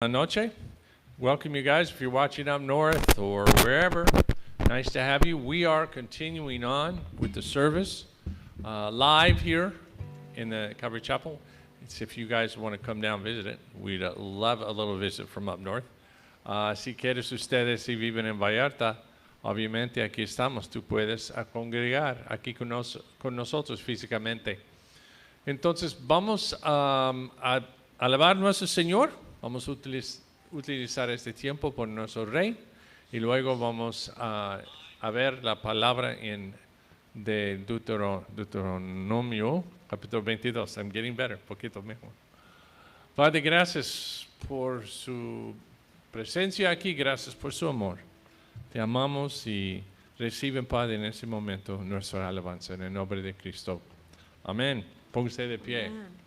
Noche. Welcome you guys if you're watching up north or wherever. Nice to have you. We are continuing on with the service live here in the Calvary Chapel. If you guys want to come down and visit it, we'd love a little visit from up north. Si quieres ustedes si viven en Vallarta, obviamente aquí estamos. Tú puedes congregar aquí con nosotros físicamente. Entonces vamos a alabar a nuestro Señor. Vamos a utilizar este tiempo por nuestro Rey y luego vamos a ver la palabra de Deuteronomio, capítulo 22. I'm getting better, poquito mejor. Padre, gracias por su presencia aquí, gracias por su amor. Te amamos y reciben, Padre, en este momento nuestra alabanza en el nombre de Cristo. Amén. Póngase de pie. Amen.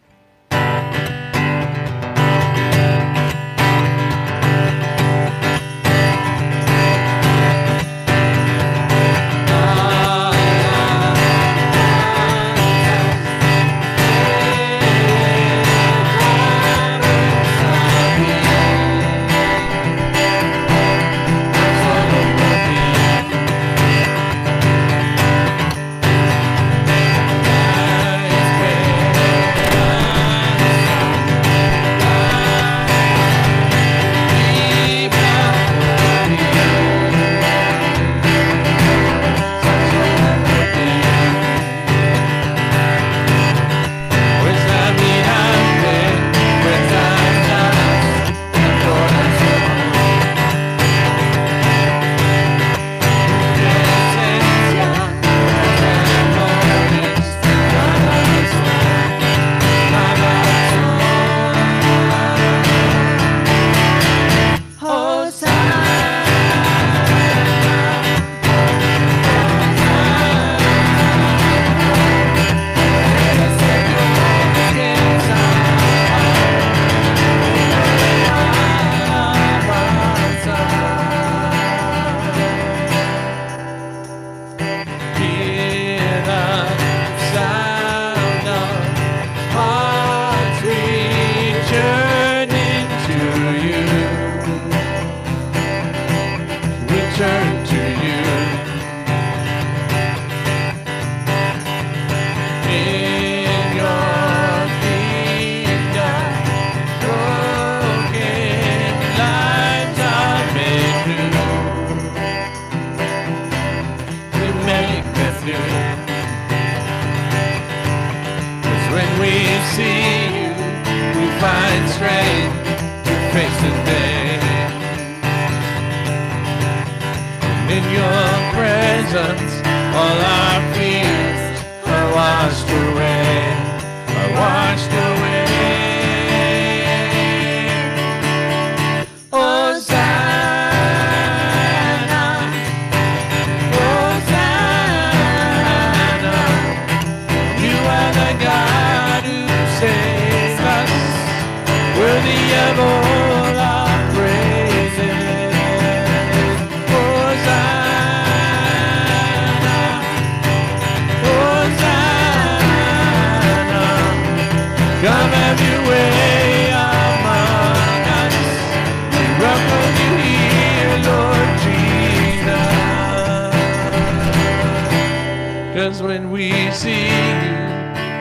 When we see you,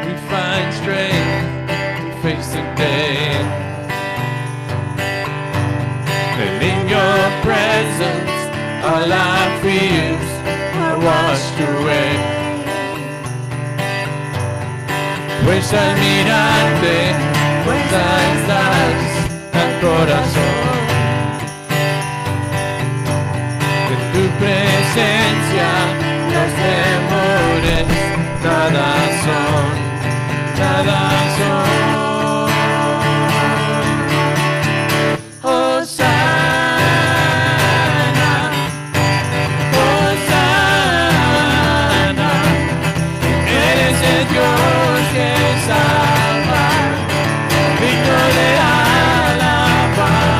we find strength to face the day. And in your presence, all our fears are washed away. Pues al mirarte, fuerza estás al corazón. En tu presencia, los temores nada son, nada son. Hosanna, Hosanna, eres el Dios que salva, digno de alabanza.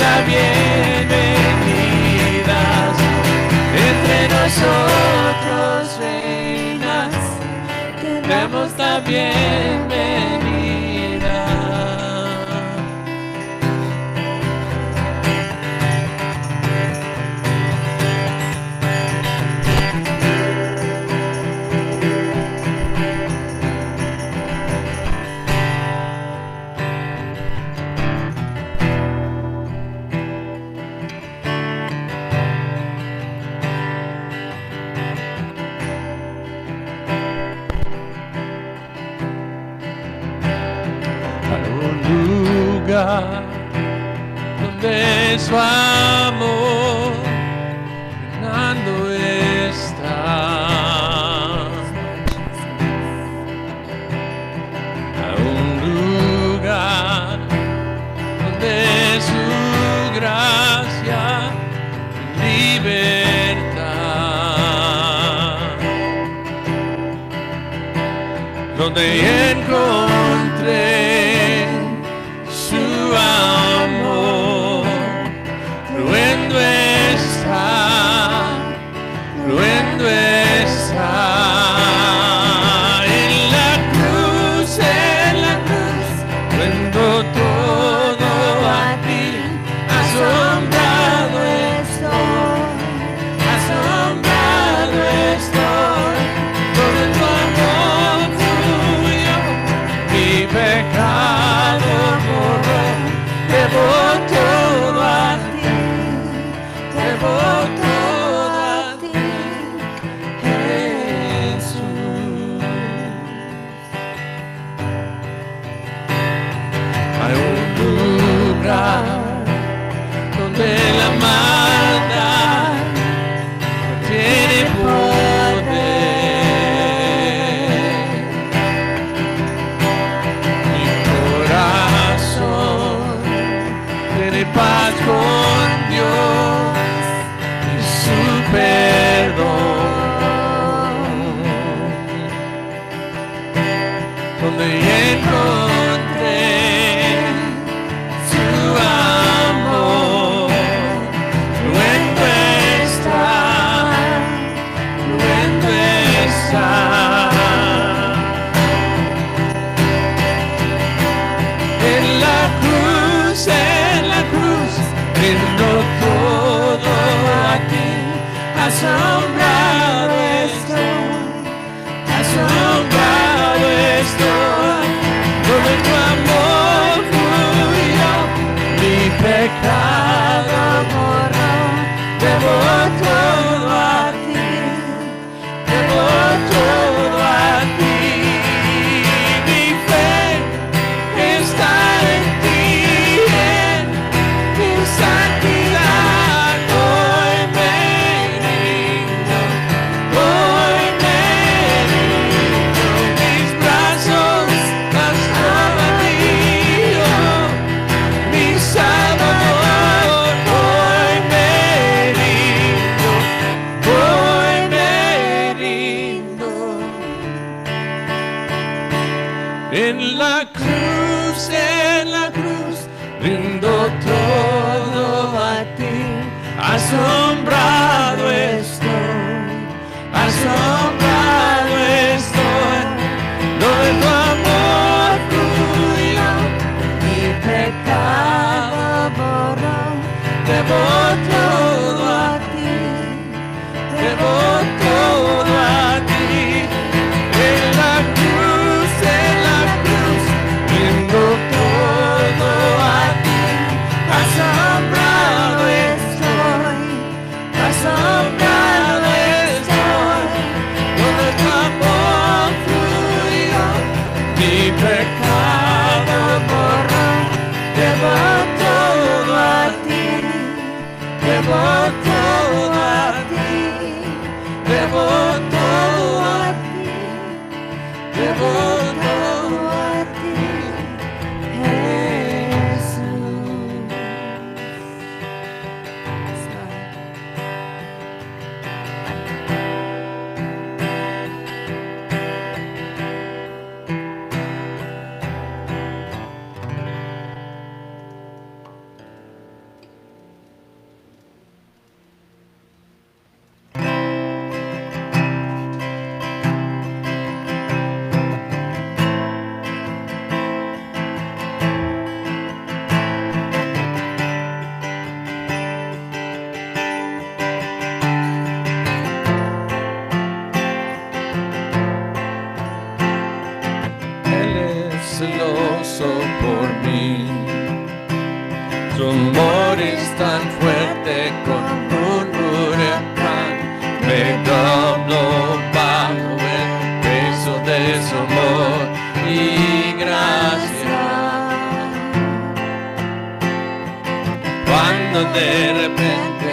la bienvenida. Entre nosotros reinas, te damos la bienvenida. Donde su amor reinando está, a un lugar donde su gracia y libertad, donde encontré amor, cruendo está, cruendo está. En la cruz, cruendo todo a ti. Asombrado estoy, todo tu amor tuyo, mi pecado borró. Debo todo a ti, debo todo a ti, Jesús. Hay un lugar donde la maldad no tiene poder. Mi corazón tiene paz con Dios y su perdón, donde encontré su amor, cruendo está, cruendo está. En la cruz, rindo todo a ti. Asombrado estoy, todo tu amor fluyó, mi pecado borró. Debo todo a ti, debo todo a ti. Mi fe está en ti, en tu santidad. Hoy me rindo, mis brazos las tomo a ti, mi Salvador. Hoy me rindo, en la cruz, rindo todo a ti. Asombrado estoy, lo de tu amor tuyo, mi pecado borró. Debo todo a ti, debo todo a ti. En la cruz, rindo todo a ti. Asombrado estoy, donde tu amor fluyó, mi pecado borró. Debo todo a ti, amor es tan fuerte como un huracán. Me doblo bajo el peso de su amor y gracia. Cuando de repente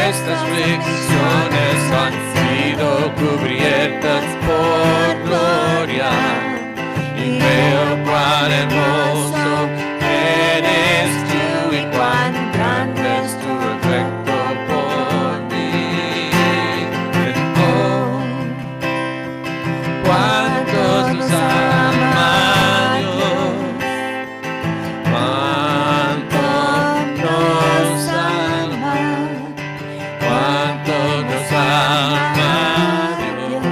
estas aflicciones han sido cubiertas por gloria, y veo cuán hermoso eres tú y cuán grande es tu efecto por mí. Oh, cuántos nos ama Dios, cuánto nos ama, cuánto nos ama Dios.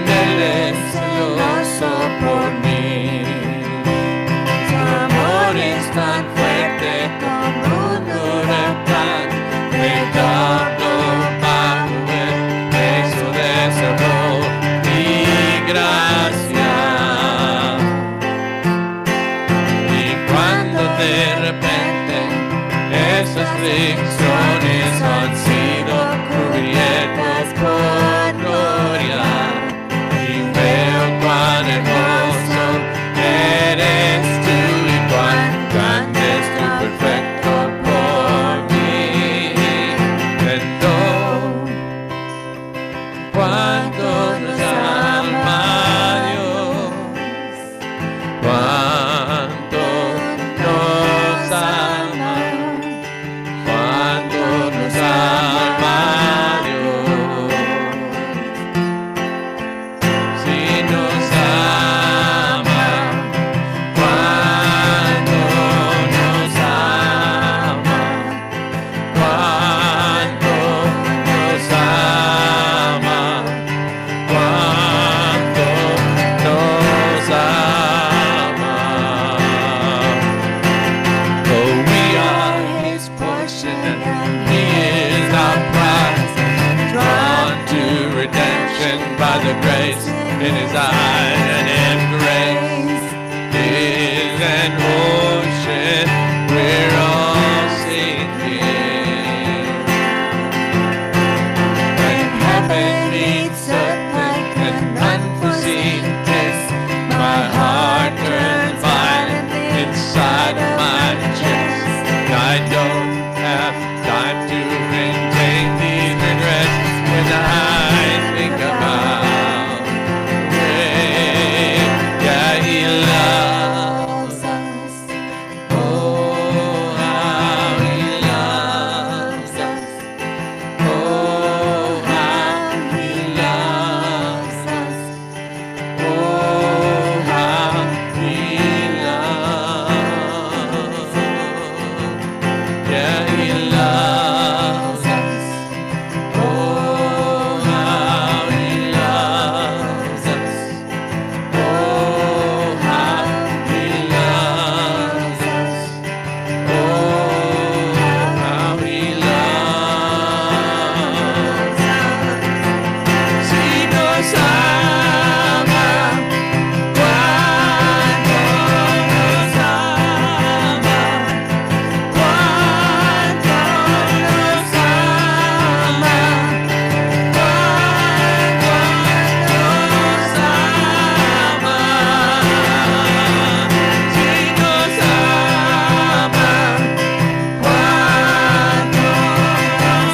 Él es celoso por mí. Su amor es tan fuerte como un huracán. Me doblo bajo el peso de su amor y gracia. Y cuando de repente esas aflicciones han sido cubiertas por gloria, y veo cuán hermoso eres tú y cuán grande es tu perfecto por mí. Perdón, cuánto nos ama Dios, cuánto nos ama, cuánto nos ama Dios. Si nos ama, cuánto nos ama, cuánto nos ama, cuánto nos ama. For we are His portion and He is our prize, drawn to redemption by the grace in His eyes, and in grace is an ocean we're all sinking. When heaven meets earth like an unforeseen kiss, my heart turns violent inside of my chest. I don't have time to maintain these regrets when I think about the way, yeah, He loves us. Oh, how He loves us. Oh, how He loves us. Oh, how He loves. Yeah, He loves us. Oh, how He loves us. Oh, how He loves us. Oh, how He loves us. Si nos ama, cuánto nos ama, cuánto nos ama, cuánto nos ama. Si nos ama, cuánto nos ama, cuánto nos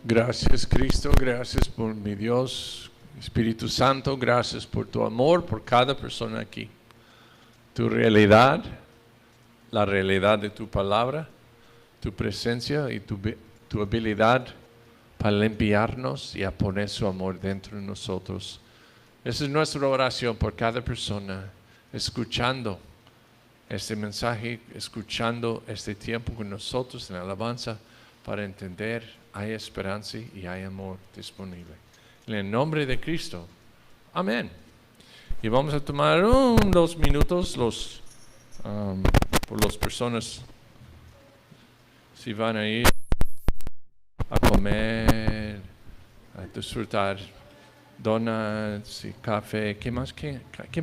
Gracias, Cristo, gracias por mi Dios, Espíritu Santo, gracias por tu amor por cada persona aquí. Tu realidad, la realidad de tu palabra, tu presencia y tu habilidad para limpiarnos y a poner su amor dentro de nosotros. Esa es nuestra oración por cada persona, escuchando este mensaje, escuchando este tiempo con nosotros en alabanza, para entender hay esperanza y hay amor disponible. En el nombre de Cristo. Amén. Y vamos a tomar 2 minutos por las personas si van a ir a comer, a disfrutar donuts y café. ¿Qué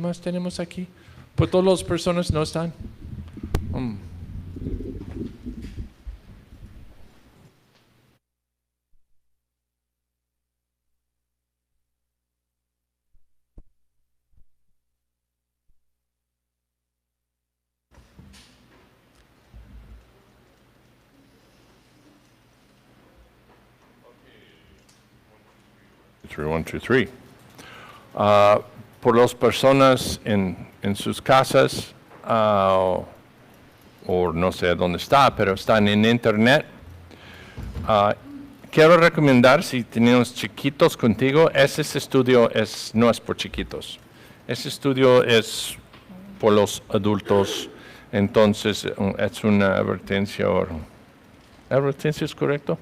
más tenemos aquí? Pues todas las personas no están. 1, 2, 3. Por las personas en sus casas, o no sé dónde está, pero están en internet. Quiero recomendar, si tenemos chiquitos contigo, ese estudio no es por chiquitos. Ese estudio es por los adultos. Entonces, es una advertencia. ¿Advertencia es correcto?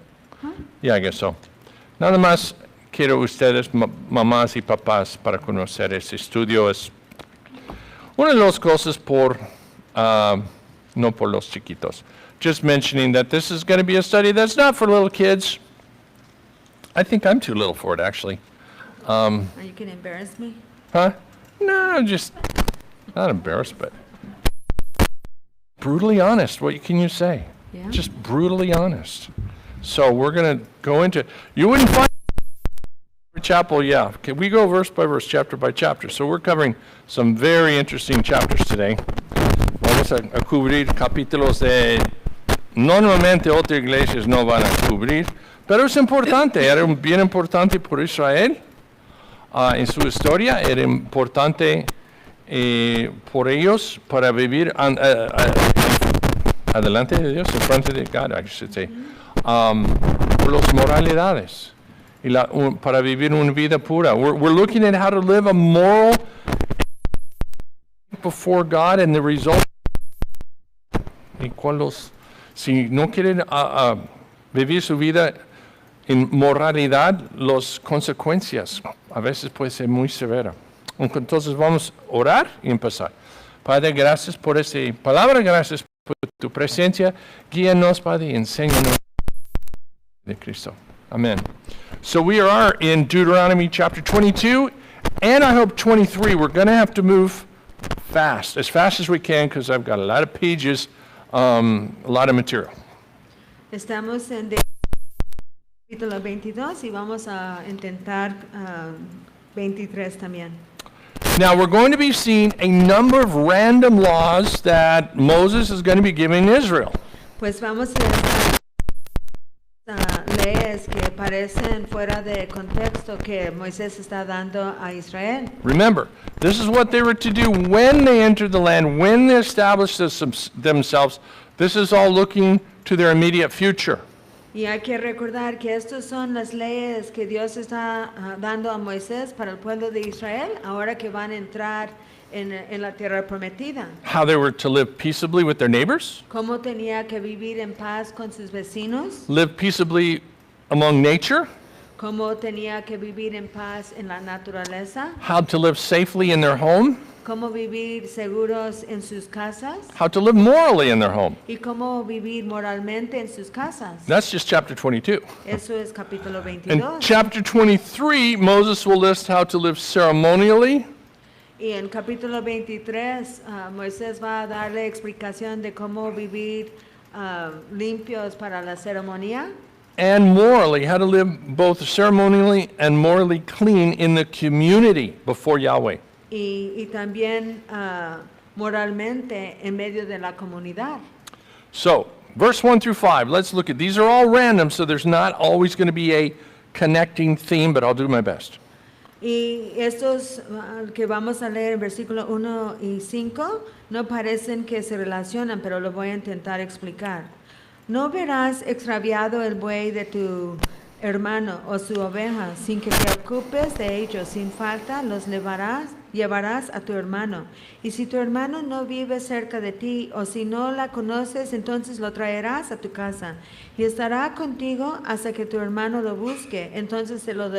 Yeah, I guess so. Nada más quiero ustedes, mamás y papás, para conocer ese estudio. Es una de las cosas no por los chiquitos. Just mentioning that this is going to be a study that's not for little kids. I think I'm too little for it, actually. You can embarrass me? Huh? No, just not embarrassed, but brutally honest. What can you say? Yeah. Just brutally honest. So we're going to go into, you wouldn't find chapel, yeah. Okay, we go verse by verse, chapter by chapter. So we're covering some very interesting chapters today. Vamos a cubrir capítulos de normalmente otras iglesias no van a cubrir, pero es importante, era bien importante por Israel en su historia, era importante por ellos para vivir adelante de Dios, en frente de God, I should say, por las moralidades. Para vivir una vida pura. We're looking at how to live a moral before God, and the result. Y si no quieren vivir su vida en moralidad, las consecuencias a veces puede ser muy severa. Entonces vamos a orar y empezar. Padre, gracias por esta palabra, gracias por tu presencia. Guíanos, Padre, y enséñanos de Cristo. Amen. So we are in Deuteronomy chapter 22, and I hope 23. We're going to have to move fast as we can, because I've got a lot of pages, a lot of material. Estamos en capítulo 22 y vamos a intentar 23 también. Now we're going to be seeing a number of random laws that Moses is going to be giving Israel. Pues vamos a leyes que parecen fuera de contexto que Moisés está dando a Israel. Remember, this is what they were to do when they entered the land, when they established themselves. This is all looking to their immediate future. Y hay que recordar que estas son las leyes que Dios está dando a Moisés para el pueblo de Israel, ahora que van a entrar en la tierra prometida. How they were to live peaceably with their neighbors. Cómo tenía que vivir en paz con sus vecinos. Live peaceably among nature. Cómo tenía que vivir en paz en la naturaleza. How to live safely in their home. Cómo vivir seguros en sus casas. How to live morally in their home. Y cómo vivir moralmente en sus casas. That's just chapter 22. Eso es capítulo 22. In chapter 23, Moses will list how to live ceremonially. Y en capítulo 23, Moisés va a darle explicación de cómo vivir limpios para la ceremonia. And morally, how to live both ceremonially and morally clean in the community before Yahweh. Y también moralmente en medio de la comunidad. So, verse 1 through 5, let's look at, these are all random, so there's not always going to be a connecting theme, but I'll do my best. Y estos que vamos a leer en versículo 1 y 5 no parecen que se relacionan, pero lo voy a intentar explicar. No verás extraviado el buey de tu hermano o su oveja, sin que te ocupes de ellos, sin falta los llevarás a tu hermano. Y si tu hermano no vive cerca de ti, o si no la conoces, entonces lo traerás a tu casa, y estará contigo hasta que tu hermano lo busque, entonces se lo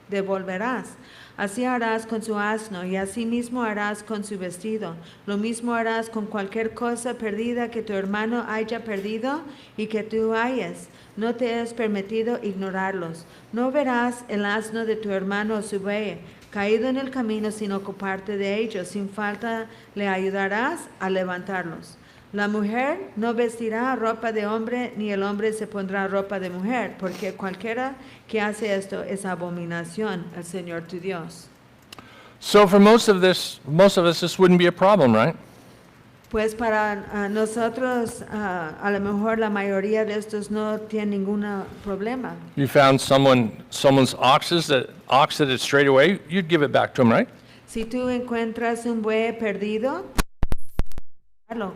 devolverás. Así harás con su asno, y así mismo harás con su vestido. Lo mismo harás con cualquier cosa perdida que tu hermano haya perdido y que tú hayas. No te es permitido ignorarlos. No verás el asno de tu hermano o su buey caído en el camino sin ocuparte de ellos. Sin falta le ayudarás a levantarlos. La mujer no vestirá ropa de hombre, ni el hombre se pondrá ropa de mujer, porque cualquiera que hace esto es abominación al Señor tu Dios. So for most of us, this wouldn't be a problem, right? Pues para nosotros, a lo mejor la mayoría de estos no tienen ningún problema. You found someone's ox that is strayed away, you'd give it back to him, right? Si tú encuentras un buey perdido,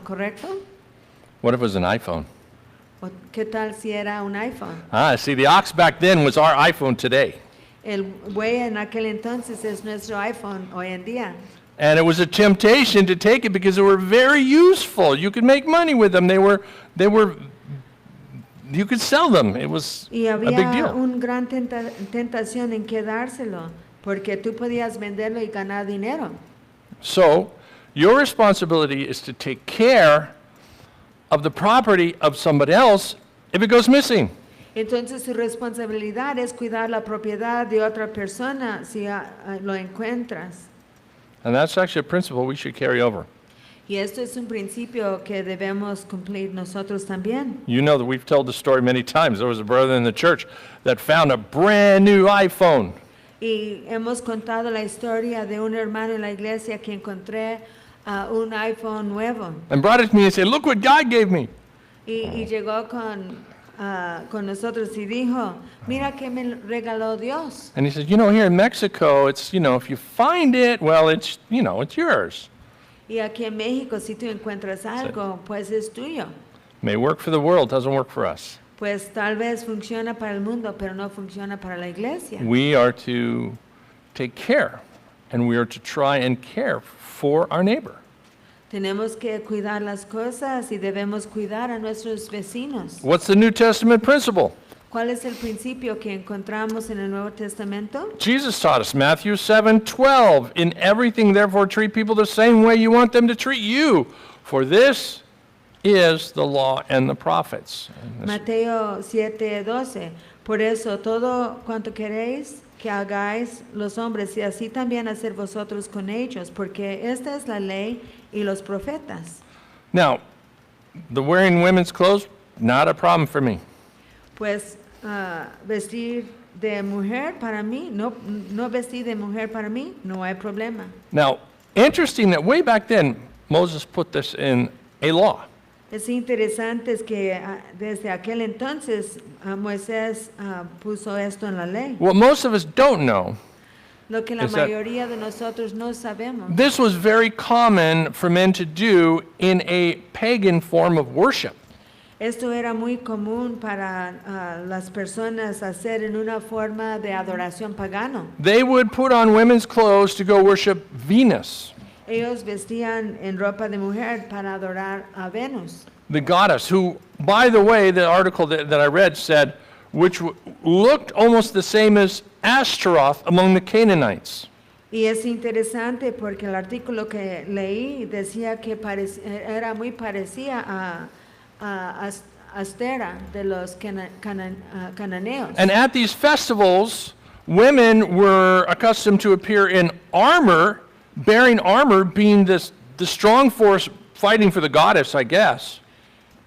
¿correcto? What if it was an iPhone? ¿O qué tal si era un iPhone? See, the ox back then was our iPhone today. El buey en aquel entonces es nuestro iPhone hoy en día. And it was a temptation to take it because they were very useful. You could make money with them. You could sell them. It was Y a big había deal. una gran tentación en quedárselo, porque tú podías venderlo y ganar dinero. So, your responsibility is to take care of the property of somebody else if it goes missing. Entonces su responsabilidad es cuidar la propiedad de otra persona si lo encuentras. And that's actually a principle we should carry over. Y esto es un principio que debemos cumplir nosotros también. You know that we've told the story many times. There was a brother in the church that found a brand new iPhone. Y hemos contado la historia de un hermano en la iglesia que encontré un iPhone nuevo. And brought it to me and said, look what God gave me. Y llegó con nosotros y dijo, mira que me regaló Dios. And he said, here in Mexico, it's, if you find it, well, it's yours. Y aquí en México, si tú encuentras algo, pues es tuyo. May work for the world, doesn't work for us. Pues tal vez funciona para el mundo, pero no funciona para la iglesia. We are to take care, and we are to try and care for our neighbor. Tenemos que cuidar las cosas y debemos cuidar a nuestros vecinos. What's the New Testament principle? ¿Cuál es el principio que encontramos en el Nuevo Testamento? Jesus taught us, Matthew 7:12. In everything, therefore, treat people the same way you want them to treat you, for this is the law and the prophets. Mateo 7:12. Por eso, todo cuanto queréis que hagáis los hombres, y así también hacer vosotros con ellos, porque esta es la ley y los profetas. Now, the wearing women's clothes, not a problem for me. Pues vestir de mujer para mí, no vestir de mujer para mí, no hay problema. Now, interesting that way back then, Moses put this in a law. Es interesante que desde aquel entonces Moisés puso esto en la ley. What most of us don't know, Lo que la is that mayoría de nosotros no sabemos. this was very common for men to do in a pagan form of worship. Esto era muy común para las personas hacer en una forma de adoración pagano. They would put on women's clothes to go worship Venus, Ellos vestían en ropa de mujer para adorar a Venus. the goddess, who, by the way, the article that I read said, which looked almost the same as Ashtaroth among the Canaanites. Y es interesante porque el artículo que leí decía que era muy parecida a Astera de los cananeos. And at these festivals, women were accustomed to appear in armor, bearing armor, being the strong force fighting for the goddess, I guess.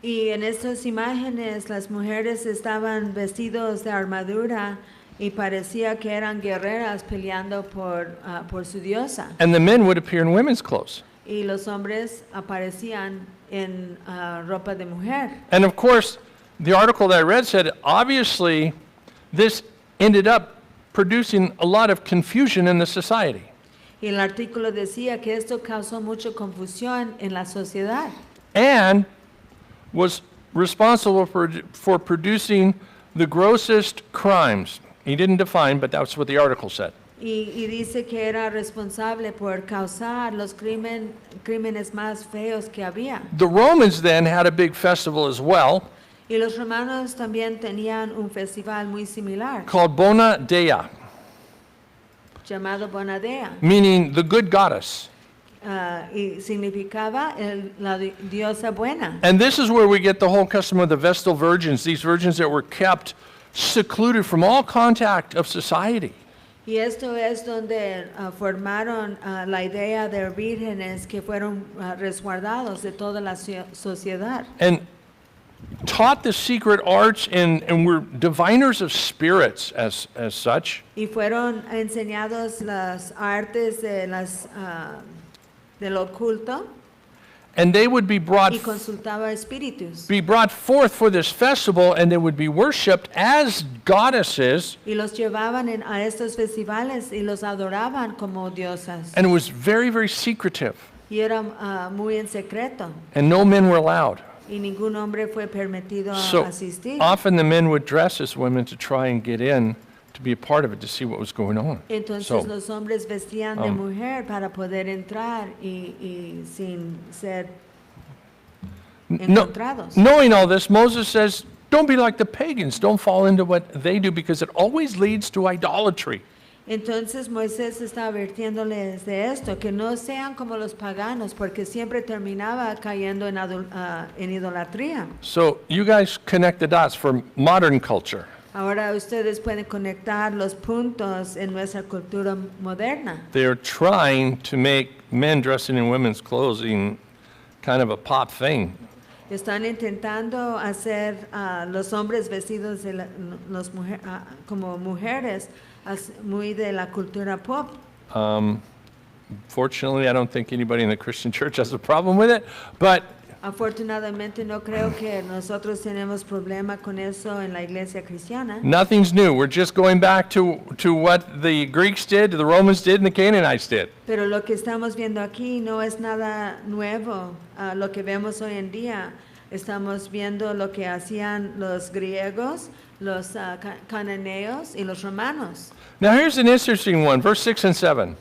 Y en estas imágenes las mujeres estaban vestidos de armadura y parecía que eran guerreras peleando por su diosa. And the men would appear in women's clothes. Y los hombres aparecían en ropa de mujer. And of course, the article that I read said, obviously, this ended up producing a lot of confusion in the society. Y el artículo decía que esto causó mucha confusión en la sociedad. And was responsible for producing the grossest crimes. He didn't define, but that's what the article said. Y dice que era responsable por causar los crímenes más feos que había. The Romans then had a big festival as well Y los romanos también tenían un festival muy similar, called Bona Dea, llamado Bonadea, meaning the good goddess. y significaba la diosa buena. And this is where we get the whole custom of the Vestal virgins, these virgins that were kept secluded from all contact of society. Y esto es donde formaron la idea de vírgenes que fueron resguardados de toda la sociedad. And taught the secret arts and were diviners of spirits as such. Y fueron enseñados las artes del oculto And they would be brought y consultaba espíritus. forth for this festival, and they would be worshipped as goddesses, Y los llevaban a estos festivales y los adoraban como diosas. and it was very, very secretive, Y era muy en secreto. and no men were allowed. Y ningún hombre fue permitido So asistir. often the men would dress as women to try and get in, to be a part of it, to see what was going on. Entonces So, los hombres vestían de mujer para poder entrar y sin ser encontrados. knowing all this, Moses says, don't be like the pagans, don't fall into what they do, because it always leads to idolatry. Entonces Moisés está advirtiéndoles de esto, que no sean como los paganos, porque siempre terminaba cayendo en idolatría. So you guys connect the dots for modern culture. Ahora ustedes pueden conectar los puntos en nuestra cultura moderna. They're trying to make men dressing in women's clothing kind of a pop thing. Están intentando hacer los hombres vestidos de como mujeres muy de la cultura pop. Fortunately, I don't think anybody in the Christian church has a problem with it, but Afortunadamente no creo que nosotros tenemos problema con eso en la iglesia cristiana. nothing's new. We're just going back to what the Greeks did, the Romans did, and the Canaanites did. Pero lo que estamos viendo aquí no es nada nuevo. Lo que vemos hoy en día, estamos viendo lo que hacían los griegos, los cananeos y los romanos. Now here's an interesting one, verse 6 and 7.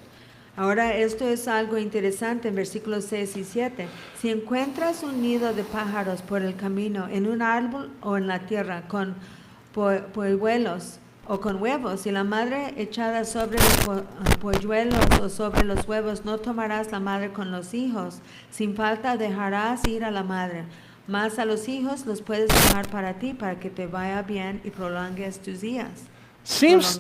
Ahora esto es algo interesante en versículos 6 y 7. Si encuentras un nido de pájaros por el camino, en un árbol o en la tierra, con polluelos o con huevos, y la madre echada sobre los polluelos o sobre los huevos, no tomarás la madre con los hijos. Sin falta dejarás ir a la madre. Mas a los hijos los puedes tomar para ti, para que te vaya bien y prolongues tus días. Seems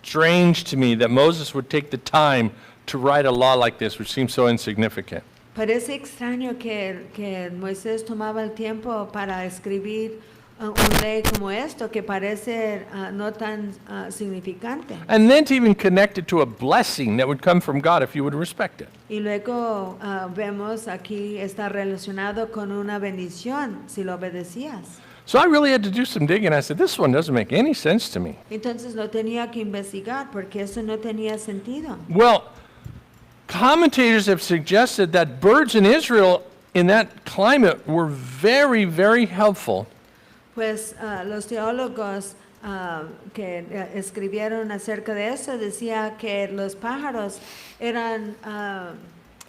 strange to me that Moses would take the time to write a law like this, which seems so insignificant. Parece extraño que Moisés tomaba el tiempo para escribir una ley como esto, que parece no tan significante. And then to even connect it to a blessing that would come from God if you would respect it. Y luego vemos aquí está relacionado con una bendición si lo obedecías. So I really had to do some digging. I said, this one doesn't make any sense to me. Entonces lo tenía que investigar porque eso no tenía sentido. Well, commentators have suggested that birds in Israel in that climate were very, very helpful Pues los teólogos que escribieron acerca de eso decía que los pájaros eran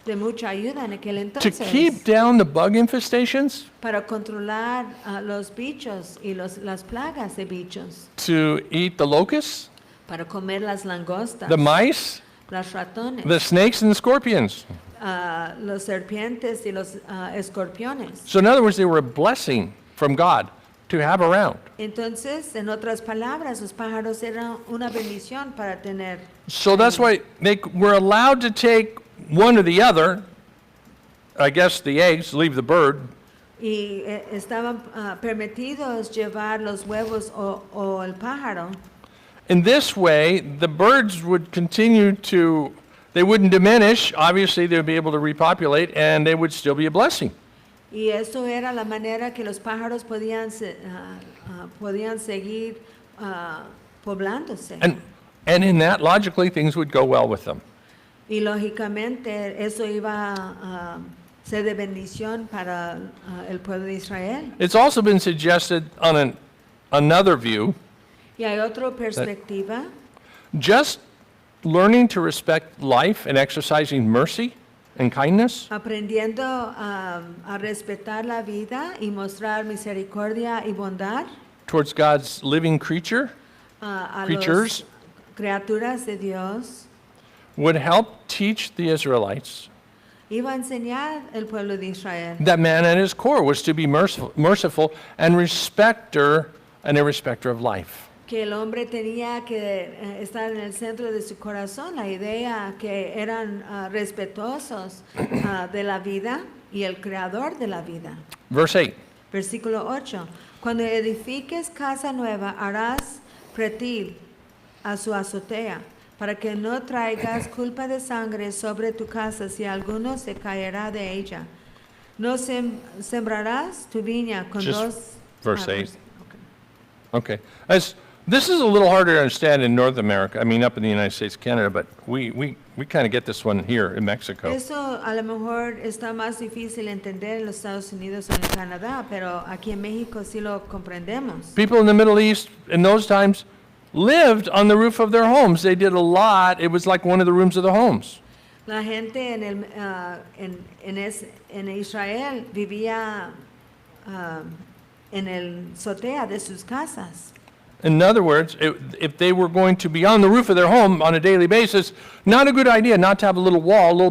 de mucha ayuda en aquel to entonces keep down the bug infestations, para controlar los bichos y las plagas de bichos, to eat the locusts, para comer las langostas, the mice, las ratones, the snakes, and the scorpions. los serpientes y los escorpiones. So in other words, they were a blessing from God to have around. Entonces, en otras palabras, los pájaros eran una bendición para tener. So that's why they were allowed to take one or the other, I guess the eggs, leave the bird, Y estaban permitidos llevar los huevos o el pájaro. in this way, the birds would continue to, they wouldn't diminish, obviously they would be able to repopulate, and they would still be a blessing. Y eso era la manera que los pájaros podían seguir poblándose. And in that, logically, things would go well with them. Y lógicamente eso iba ser de bendición para el pueblo de Israel. It's also been suggested on another view, Y hay otra perspectiva, just learning to respect life and exercising mercy and kindness aprendiendo a respetar la vida y mostrar misericordia y bondad towards God's living creatures a Creatures. las criaturas de Dios. would help teach the Israelites Iba a enseñar el pueblo de Israel that man at his core was to be merciful and a respecter of life. que el hombre tenía que estar en el centro de su corazón, la idea que eran respetuosos de la vida y el creador de la vida. Verse 8. Versículo 8. Cuando edifiques casa nueva, harás pretil a su azotea, para que no traigas culpa de sangre sobre tu casa si alguno se caerá de ella. No sembrarás tu viña con Just dos... verse 8. Okay. Okay. This is a little harder to understand in North America, I mean up in the United States, Canada, but we kind of get this one here in Mexico. Eso a lo mejor está más difícil entender en los Estados Unidos o en Canadá, pero aquí en México sí lo comprendemos. People in the Middle East in those times lived on the roof of their homes. They did a lot. It was like one of the rooms of the homes. La gente en Israel vivía en el azotea de sus casas. In other words, if they were going to be on the roof of their home on a daily basis, not a good idea not to have a little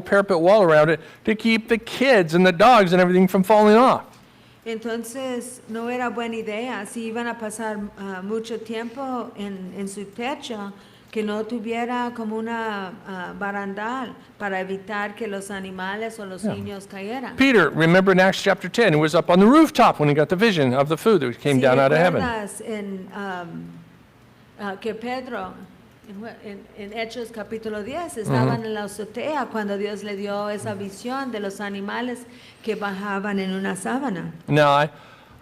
parapet wall around it to keep the kids and the dogs and everything from falling off. Entonces no era buena idea si iban a pasar mucho tiempo en su techo que no tuviera como una barandal para evitar que los animales o los niños cayeran. Peter, remember in Acts chapter 10, he was up on the rooftop when he got the vision of the food that came Si down out of heaven. recuerdas que Pedro en Hechos capítulo 10 estaban en la azotea cuando Dios le dio esa visión de los animales que bajaban en una sábana. Now,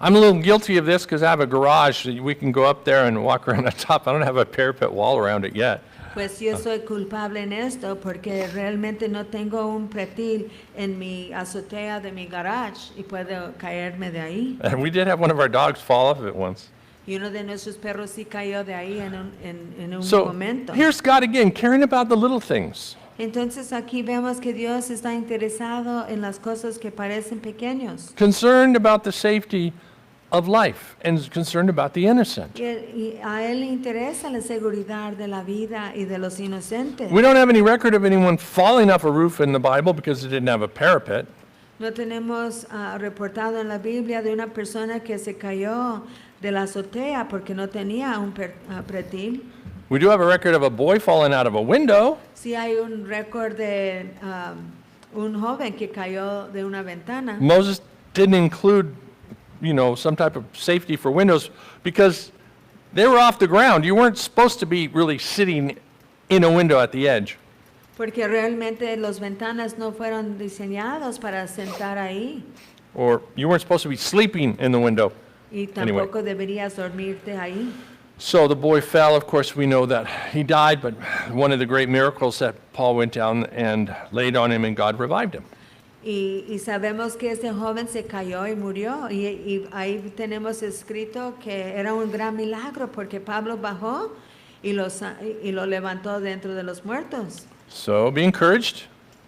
I'm a little guilty of this because I have a garage that we can go up there and walk around the top. I don't have a parapet wall around it yet. Pues yo soy culpable en esto porque realmente no tengo un pretil en mi azotea de mi garage y puedo caerme de ahí. And we did have one of our dogs fall off of it once. Y uno de nuestros perros sí cayó de ahí en un So momento. here's God again, caring about the little things. Entonces aquí vemos que Dios está interesado en las cosas que parecen pequeños. Concerned about the safety of life and is concerned about the innocent. Y a Él le interesa la seguridad de la vida y de los inocentes. We don't have any record of anyone falling off a roof in the Bible because it didn't have a parapet. No tenemos reportado en la Biblia de una persona que se cayó de la azotea porque no tenía un pretil. We do have a record of a boy falling out of a window. Sí hay un récord de un joven que cayó de una ventana. Moses didn't include, some type of safety for windows because they were off the ground. You weren't supposed to be really sitting in a window at the edge. Porque realmente los ventanas no fueron diseñados para sentar ahí. Or you weren't supposed to be sleeping in the window. Y Anyway. tampoco deberías dormirte ahí. So the boy fell. Of course, we know that he died, but one of the great miracles that Paul went down and laid on him and God revived him. Y sabemos que este joven se cayó y murió. Y ahí tenemos escrito que era un gran milagro porque Pablo bajó y lo levantó dentro de los muertos. So be encouraged.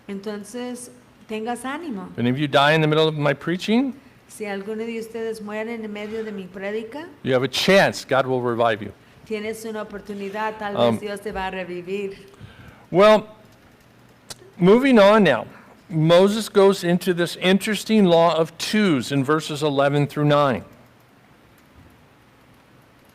Entonces, tengas ánimo. If any of you die in the middle of my preaching, Si alguno de ustedes mueren en medio de mi prédica, you have a chance. God will revive you. tienes una oportunidad, tal vez Dios te va a revivir. Well, moving on now. Moses goes into this interesting law of twos in verses 11 through 9.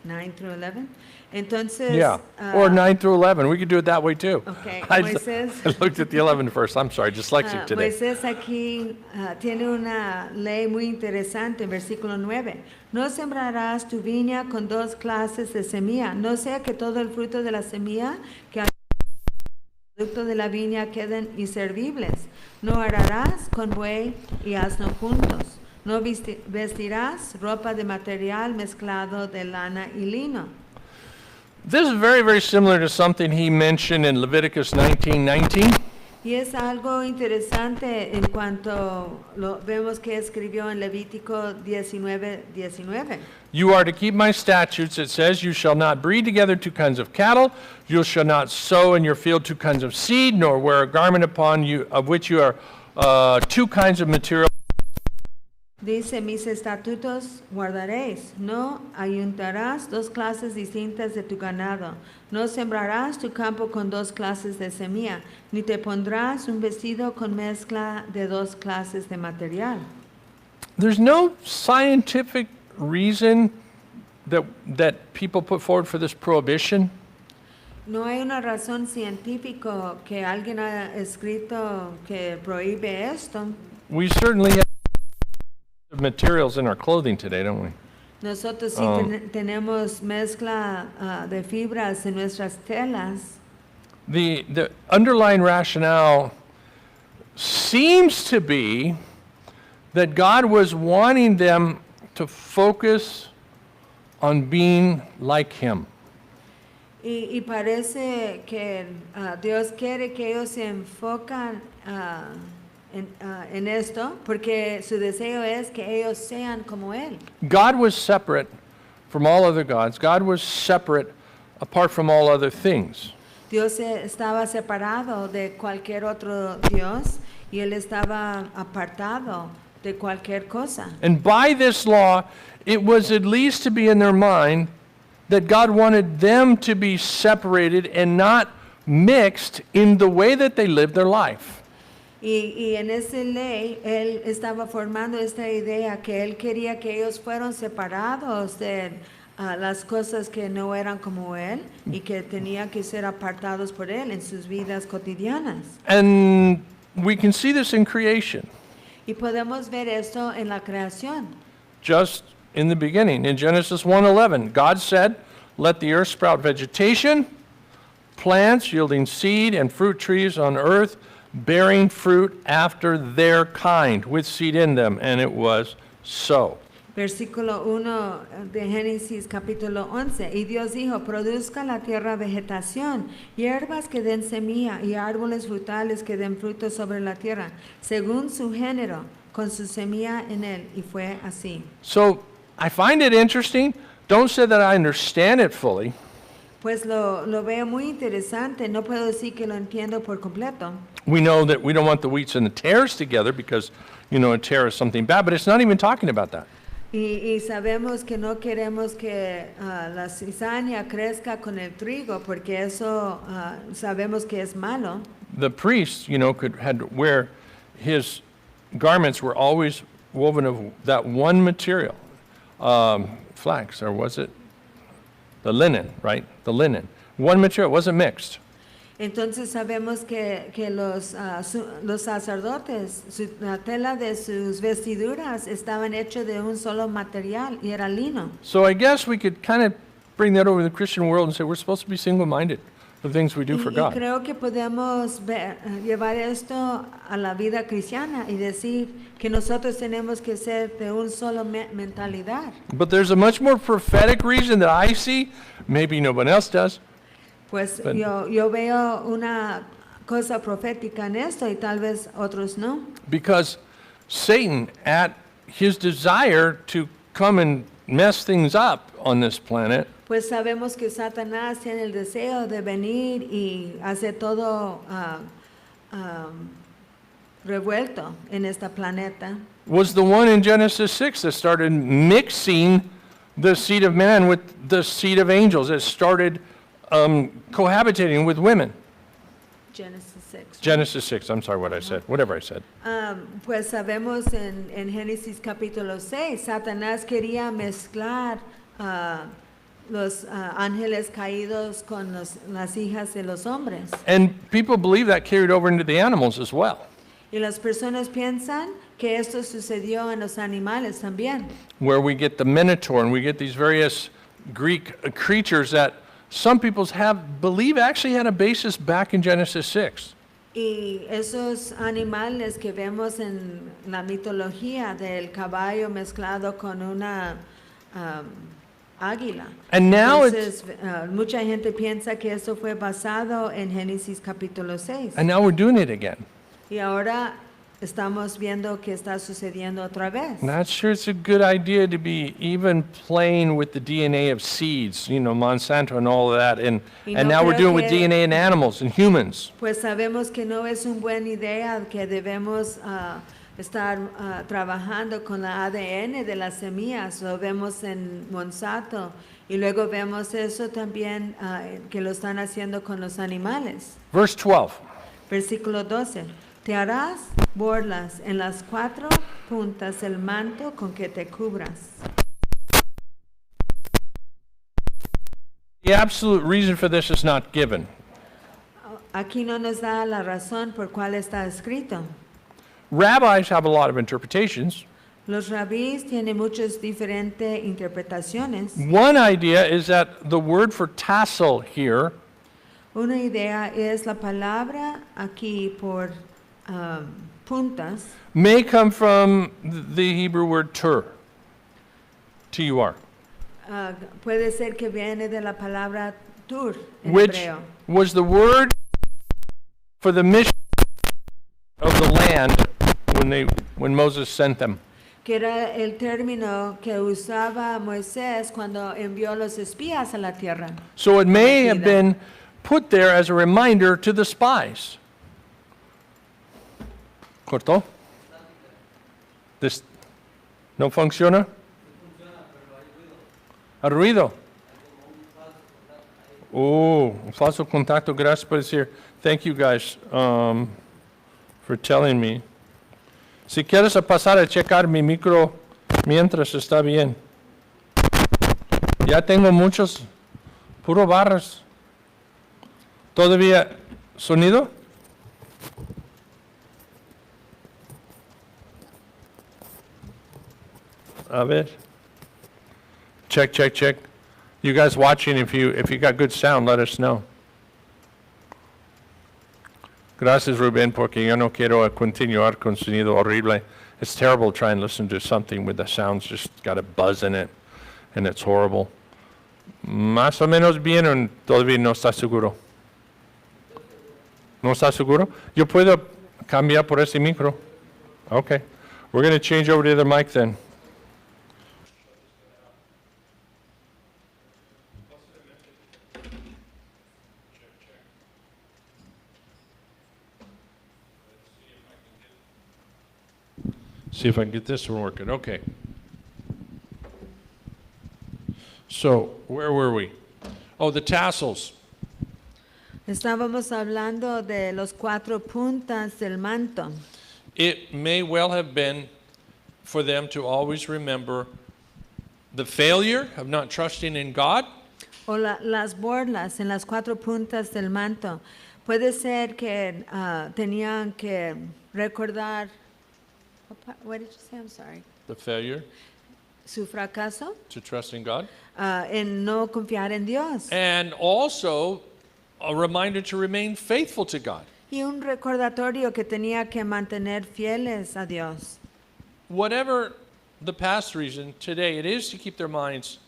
9 through 11. Entonces, Yeah, or 9 through 11. We could do it that way too. Okay, I Moisés. looked at the 11 first. I'm sorry, dyslexic today. Moisés aquí tiene una ley muy interesante en versículo 9. No sembrarás tu viña con dos clases de semilla, no sea que todo el fruto de la semilla que hay en el producto de la viña queden inservibles. No ararás con buey y asno juntos. No vestirás ropa de material mezclado de lana y lino. This is very, very similar to something he mentioned in Leviticus 19:19. Y es algo interesante en cuanto lo vemos que escribió en Levítico 19:19. You are to keep my statutes. It says, you shall not breed together two kinds of cattle. You shall not sow in your field two kinds of seed, nor wear a garment upon you of which you are two kinds of material. Dice, mis estatutos guardaréis, no ayuntarás dos clases distintas de tu ganado, no sembrarás tu campo con dos clases de semilla, ni te pondrás un vestido con mezcla de dos clases de material. There's no scientific reason that people put forward for this prohibition. No hay una razón científica que alguien haya escrito que prohíbe esto. We certainly have materials in our clothing today, don't we? Nosotros sí tenemos mezcla de fibras en nuestras telas. The underlying rationale seems to be that God was wanting them to focus on being like Him. Y parece que Dios quiere que ellos se enfocan en esto, porque su deseo es que ellos sean como Él. God was separate from all other gods. God was separate apart from all other things. Dios estaba separado de cualquier otro Dios y Él estaba apartado de cualquier cosa. And by this law, it was at least to be in their mind that God wanted them to be separated and not mixed in the way that they lived their life. Y en esa ley, Él estaba formando esta idea que Él quería que ellos fueran separados de las cosas que no eran como Él y que tenían que ser apartados por Él en sus vidas cotidianas. And we can see this in creation. Y podemos ver esto en la creación. Just in the beginning, in Genesis 1:11, God said, let the earth sprout vegetation, plants yielding seed and fruit trees on earth, bearing fruit after their kind, with seed in them, and it was so. Versículo 1 de Génesis capítulo 11. Y Dios dijo, produzca la tierra vegetación, hierbas que den semilla y árboles frutales que den frutos sobre la tierra, según su género, con su semilla en él. Y fue así. So I find it interesting. Don't say that I understand it fully. Pues lo veo muy interesante. No puedo decir que lo entiendo por completo. We know that we don't want the wheats and the tares together because, a tare is something bad, but it's not even talking about that. Y sabemos que no queremos que la cizaña crezca con el trigo, porque eso sabemos que es malo. The priest, had to wear, his garments were always woven of that one material, flax, or was it? The linen, right? The linen. One material, it wasn't mixed. Entonces sabemos que los sacerdotes, la tela de sus vestiduras estaban hechos de un solo material y era lino. So I guess we could kind of bring that over to the Christian world and say we're supposed to be single-minded for things we do for Y God. creo que podemos llevar esto a la vida cristiana y decir que nosotros tenemos que ser de un solo mentalidad. But there's a much more prophetic reason that I see, maybe no one else does. Pues yo veo una cosa profética en esto y tal vez otros no. Because Satan, at his desire to come and mess things up on this planet, Pues sabemos que Satanás tiene el deseo de venir y hacer todo revuelto en este planeta. was the one in Genesis 6 that started mixing the seed of man with the seed of angels. It started cohabitating with women. Genesis 6. Genesis 6, I'm sorry what I said, whatever I said. Pues sabemos en Génesis capítulo 6, Satanás quería mezclar los ángeles caídos con las hijas de los hombres. And people believe that carried over into the animals as well, Y las personas piensan que esto sucedió en los animales también. where we get the minotaur and we get these various Greek creatures that some people believe actually had a basis back in Genesis 6. Y esos animales que vemos en la mitología del caballo mezclado con una águila. And now Entonces, mucha gente piensa que eso fue basado en Génesis capítulo 6. And now we're doing it again. Y ahora estamos viendo que está sucediendo otra vez. Not sure it's a good idea to be even playing with the DNA of seeds, Monsanto and all of that. And Y no now we're creo doing with que- DNA in animals and humans. Pues sabemos que no es una buena idea que debemos estar trabajando con la ADN de las semillas. Lo vemos en Monsanto y luego vemos eso también que lo están haciendo con los animales. Verse 12. Versículo 12. Te harás borlas en las 4 puntas del manto con que te cubras. The absolute reason for this is not given. Aquí no nos da la razón por cuál está escrito. Rabbis have a lot of interpretations. Los rabís tienen muchas diferentes interpretaciones. One idea is that the word for tassel here Una idea es la palabra aquí por puntas. may come from the Hebrew word tur, T-U-R, Puede ser que viene de la palabra tur en which hebreo, was the word for the mission of the land when Moses sent them. que era el término que usaba Moisés cuando envió los espías a la tierra. So it may have Prometida. been put there as a reminder to the spies. ¿Cortó? ¿No funciona? ¿Hay ruido? Oh, un falso contacto. Gracias por decir. Thank you guys for telling me. Si quieres pasar a checar mi micro mientras está bien. Ya tengo muchos, puro barras. ¿Todavía sonido? A ver. Check, check, check. You guys watching, if you got good sound, let us know. Gracias, Rubén, porque yo no quiero continuar con sonido horrible. It's terrible to try and listen to something with the sounds just got a buzz in it, and it's horrible. Más o menos bien, o todavía no está seguro. ¿No está seguro? Yo puedo cambiar por ese micro. Okay. We're going to change over to the other mic then. See if I can get this one working. Okay. So, where were we? Oh, the tassels. Estábamos hablando de los 4 puntas del manto. It may well have been for them to always remember the failure of not trusting in God, O las borlas en las 4 puntas del manto. Puede ser que tenían que recordar, what did you say? I'm sorry. the failure Su fracaso to trust in God, en no confiar en Dios. and also a reminder to remain faithful to God. Y un recordatorio que tenía que mantener fieles a Dios. Whatever the past reason, today it is to keep their minds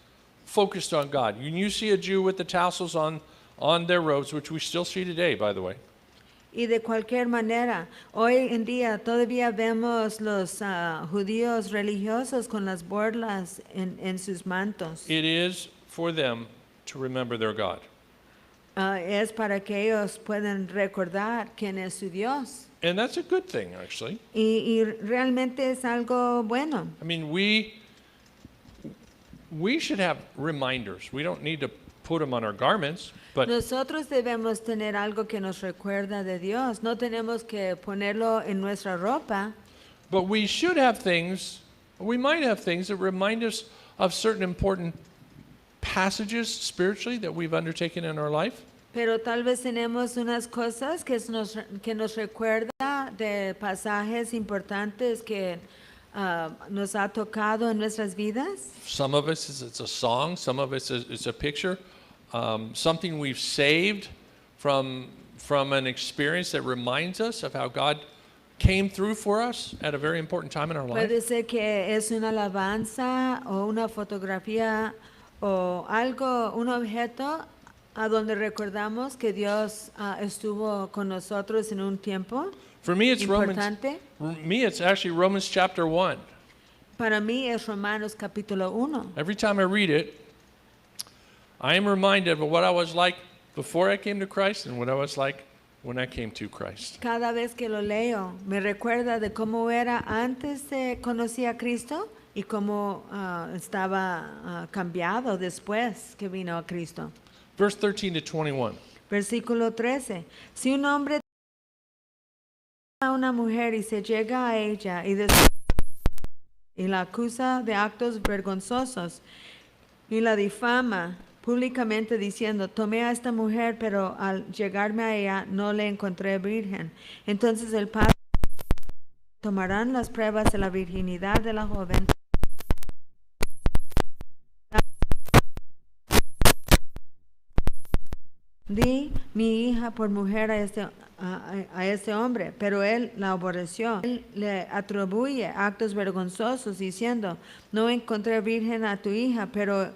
focused on God. When you see a Jew with the tassels on their robes, which we still see today, by the way, Y de cualquier manera, hoy en día todavía vemos los judíos religiosos con las borlas en sus mantos. it is for them to remember their God. Es para que ellos puedan recordar quién es su Dios. And that's a good thing, actually. Y realmente es algo bueno. I mean, we should have reminders. We don't need to put them on our garments, but Nosotros debemos tener algo que nos recuerda de Dios. No tenemos que ponerlo en nuestra ropa, we should have things, we might have things that remind us of certain important passages spiritually that we've undertaken in our life. pero tal vez tenemos unas cosas que nos recuerda de pasajes importantes que nos ha tocado en nuestras vidas. Some of us, it's a song. Some of us, it's a picture. Something we've saved from an experience that reminds us of how God came through for us at a very important time in our life. Puede ser que es una alabanza o una fotografía o algo, un objeto a donde recordamos que Dios estuvo con nosotros en un tiempo For me, it's importante. it's actually Romans chapter 1. Para mí es Romanos capítulo 1. Every time I read it, I am reminded of what I was like before I came to Christ and what I was like when I came to Christ. Cada vez que lo leo, me recuerda de cómo era antes de conocer a Cristo y cómo estaba cambiado después que vino a Cristo. Verse 13 to 21. Versículo 13. Si un hombre a una mujer y se llega a ella y la acusa de actos vergonzosos y la difama públicamente diciendo, tomé a esta mujer, pero al llegarme a ella no le encontré virgen. Entonces el padre tomarán las pruebas de la virginidad de la joven. Di mi hija por mujer a este hombre, pero él la aborreció. Él le atribuye actos vergonzosos diciendo, no encontré virgen a tu hija, pero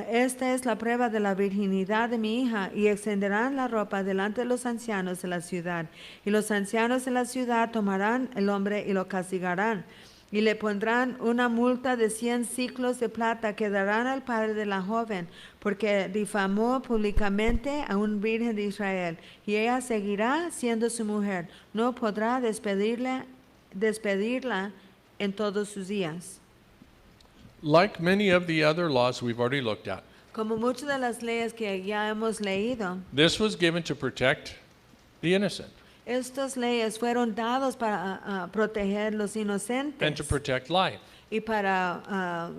esta es la prueba de la virginidad de mi hija, y extenderán la ropa delante de los ancianos de la ciudad. Y los ancianos de la ciudad tomarán el hombre y lo castigarán. Y le pondrán una multa de 100 ciclos de plata que darán al padre de la joven, porque difamó públicamente a un virgen de Israel. Y ella seguirá siendo su mujer. No podrá despedirla en todos sus días. Like many of the other laws we've already looked at, Como muchas de las leyes que ya hemos leído, this was given to protect the innocent estas leyes fueron dadas para proteger los and to inocentes protect life. y para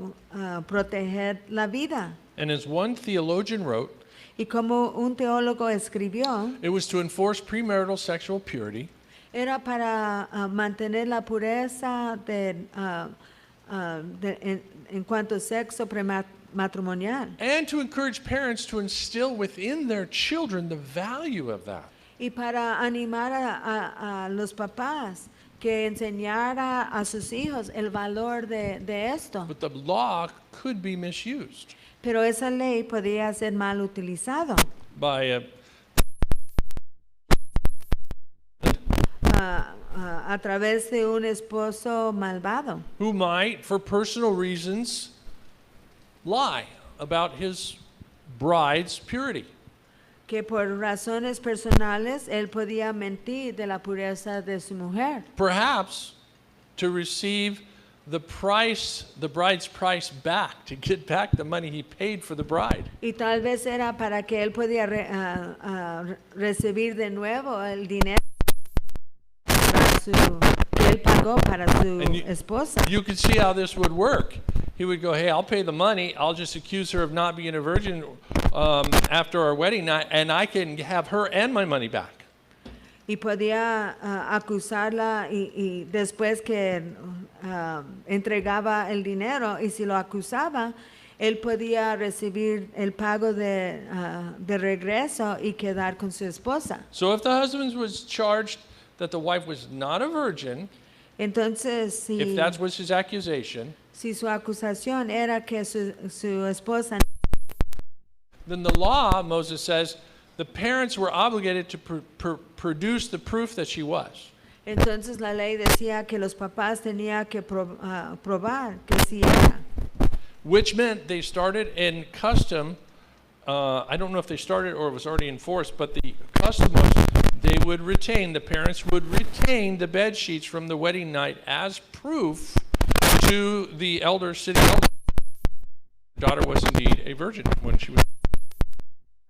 proteger la vida. And as one theologian wrote, Y como un teólogo escribió, it was to enforce premarital sexual purity era para mantener la pureza en cuanto a sexo prematrimonial and to encourage parents to instill within their children the value of that. y para animar a los papás que enseñara a sus hijos el valor de esto. But the law could be misused Pero esa ley podía ser mal utilizado by a través de un esposo malvado who might, for personal reasons, lie about his bride's purity. que por razones personales él podía mentir de la pureza de su mujer. Perhaps to receive the bride's price back, to get back the money he paid for the bride. Y tal vez era para que él podía recibir de nuevo el dinero que él pagó para su And esposa. You could see how this would work. He would go, hey, I'll pay the money. I'll just accuse her of not being a virgin after our wedding night, and I can have her and my money back. Y podía acusarla y después que entregaba el dinero y si lo acusaba, él podía recibir el pago de regreso y quedar con su esposa. So if the husband was charged that the wife was not a virgin, Entonces, if that was his accusation, si su acusación era que su esposa, then the law, Moses says, the parents were obligated to produce the proof that she was. entonces la ley decía que los papás tenían que probar que sí era. Which meant they started in custom. I don't know if they started or it was already enforced, but the custom was the parents would retain the bed sheets from the wedding night as proof to the city elder. Daughter was indeed a virgin when she was.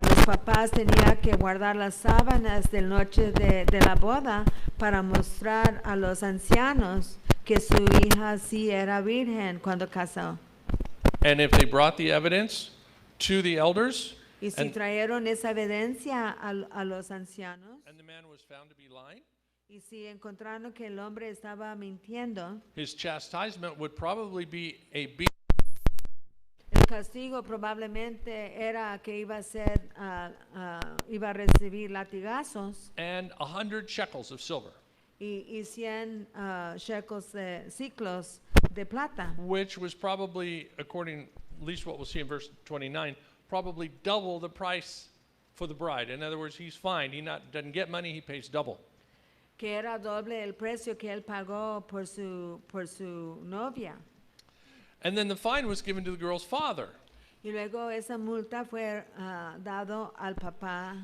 Los papás tenían que guardar las sábanas de noche de la boda para mostrar a los ancianos que su hija sí era virgen cuando casó. And if they brought the evidence to the elders, Y si trajeron esa evidencia a los ancianos, and the man was found to be lying, y si encontraron que el hombre estaba mintiendo, his chastisement would probably be a beating. el castigo probablemente era que iba a recibir latigazos And 100 shekels of silver, y 100 ciclos de plata, which was probably, according at least what we'll see in verse 29, probably double the price for the bride. In other words, he's fine. He doesn't get money, he pays double. que era doble el precio que él pagó por su novia. And then the fine was given to the girl's father. Y luego esa multa fue dado al papá,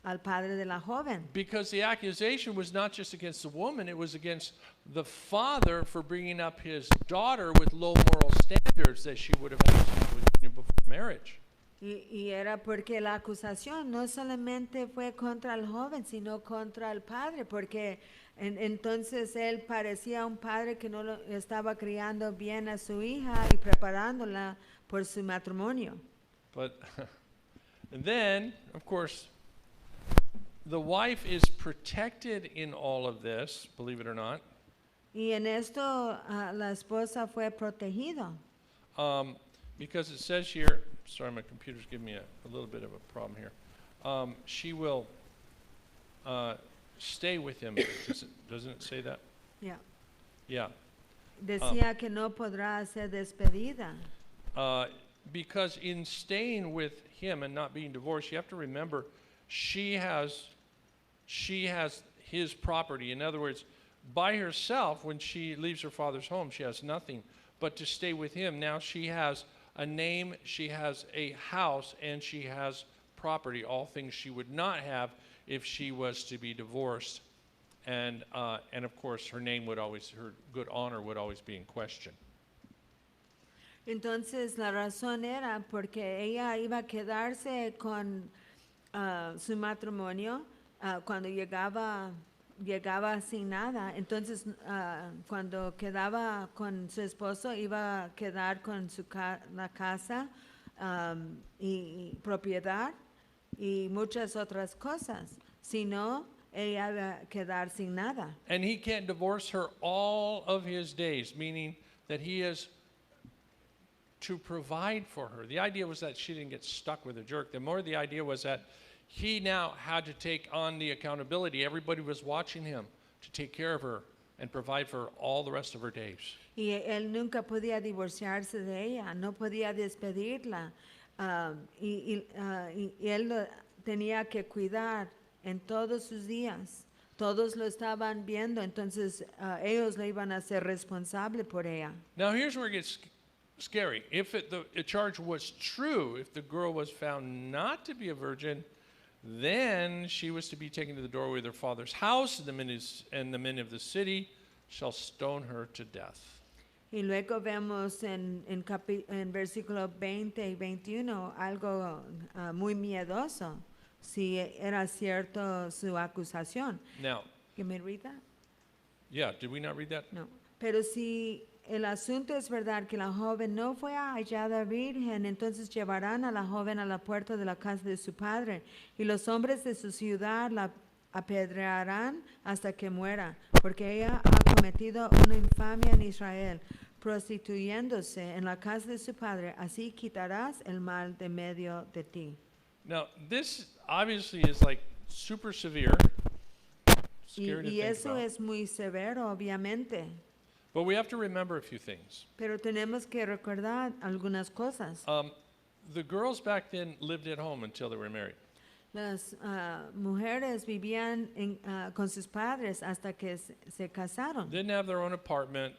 al padre de la joven. Because the accusation was not just against the woman, it was against the father for bringing up his daughter with low moral standards that she would have had with before marriage. Y era porque la acusación no solamente fue contra el joven, sino contra el padre, porque entonces él parecía un padre que no estaba criando bien a su hija y preparándola por su matrimonio. But and then, of course, the wife is protected in all of this, believe it or not. Y en esto la esposa fue protegida. Because it says here, sorry, my computer's giving me a little bit of a problem here. She will stay with him. Doesn't it say that? Yeah. Yeah. Decía que no podrá ser despedida. Because in staying with him and not being divorced, you have to remember she has his property. In other words, by herself, when she leaves her father's home, she has nothing. But to stay with him, now she has a name, she has a house, and she has property, all things she would not have if she was to be divorced. And of course, her good honor would always be in question. Entonces la razón era porque ella iba a quedarse con su matrimonio cuando llegaba sin nada. Entonces cuando quedaba con su esposo iba a quedar con la casa y propiedad y muchas otras cosas. Si no, ella iba a quedar sin nada. And he can't divorce her all of his days, meaning that he is to provide for her. The idea was that she didn't get stuck with a jerk. The idea was that he now had to take on the accountability. Everybody was watching him to take care of her and provide for her all the rest of her days. Y él nunca podía divorciarse de ella, no podía despedirla. Y él tenía que cuidar en todos sus días. Todos lo estaban viendo, entonces ellos le iban a ser responsable por ella. Now here's where it gets scary. If the charge was true, if the girl was found not to be a virgin, then she was to be taken to the doorway of their father's house, and the men of the city shall stone her to death. Y luego vemos en versículo 20 y 21 algo muy miedoso, si era cierto su acusación. Now, ¿Que me read that? yeah, did we not read that? No. Pero si el asunto es verdad que la joven no fue hallada virgen, entonces llevarán a la joven a la puerta de la casa de su padre, y los hombres de su ciudad la apedrearán hasta que muera, porque ella ha cometido una infamia en Israel, prostituyéndose en la casa de su padre. Así quitarás el mal de medio de ti. Now, this obviously is like super severe. Scary to Y think eso about. es muy severo, obviamente. But we have to remember a few things. Pero tenemos que recordar algunas cosas. The girls back then lived at home until they were married. Las mujeres vivían con sus padres hasta que se casaron. Didn't have their own apartment.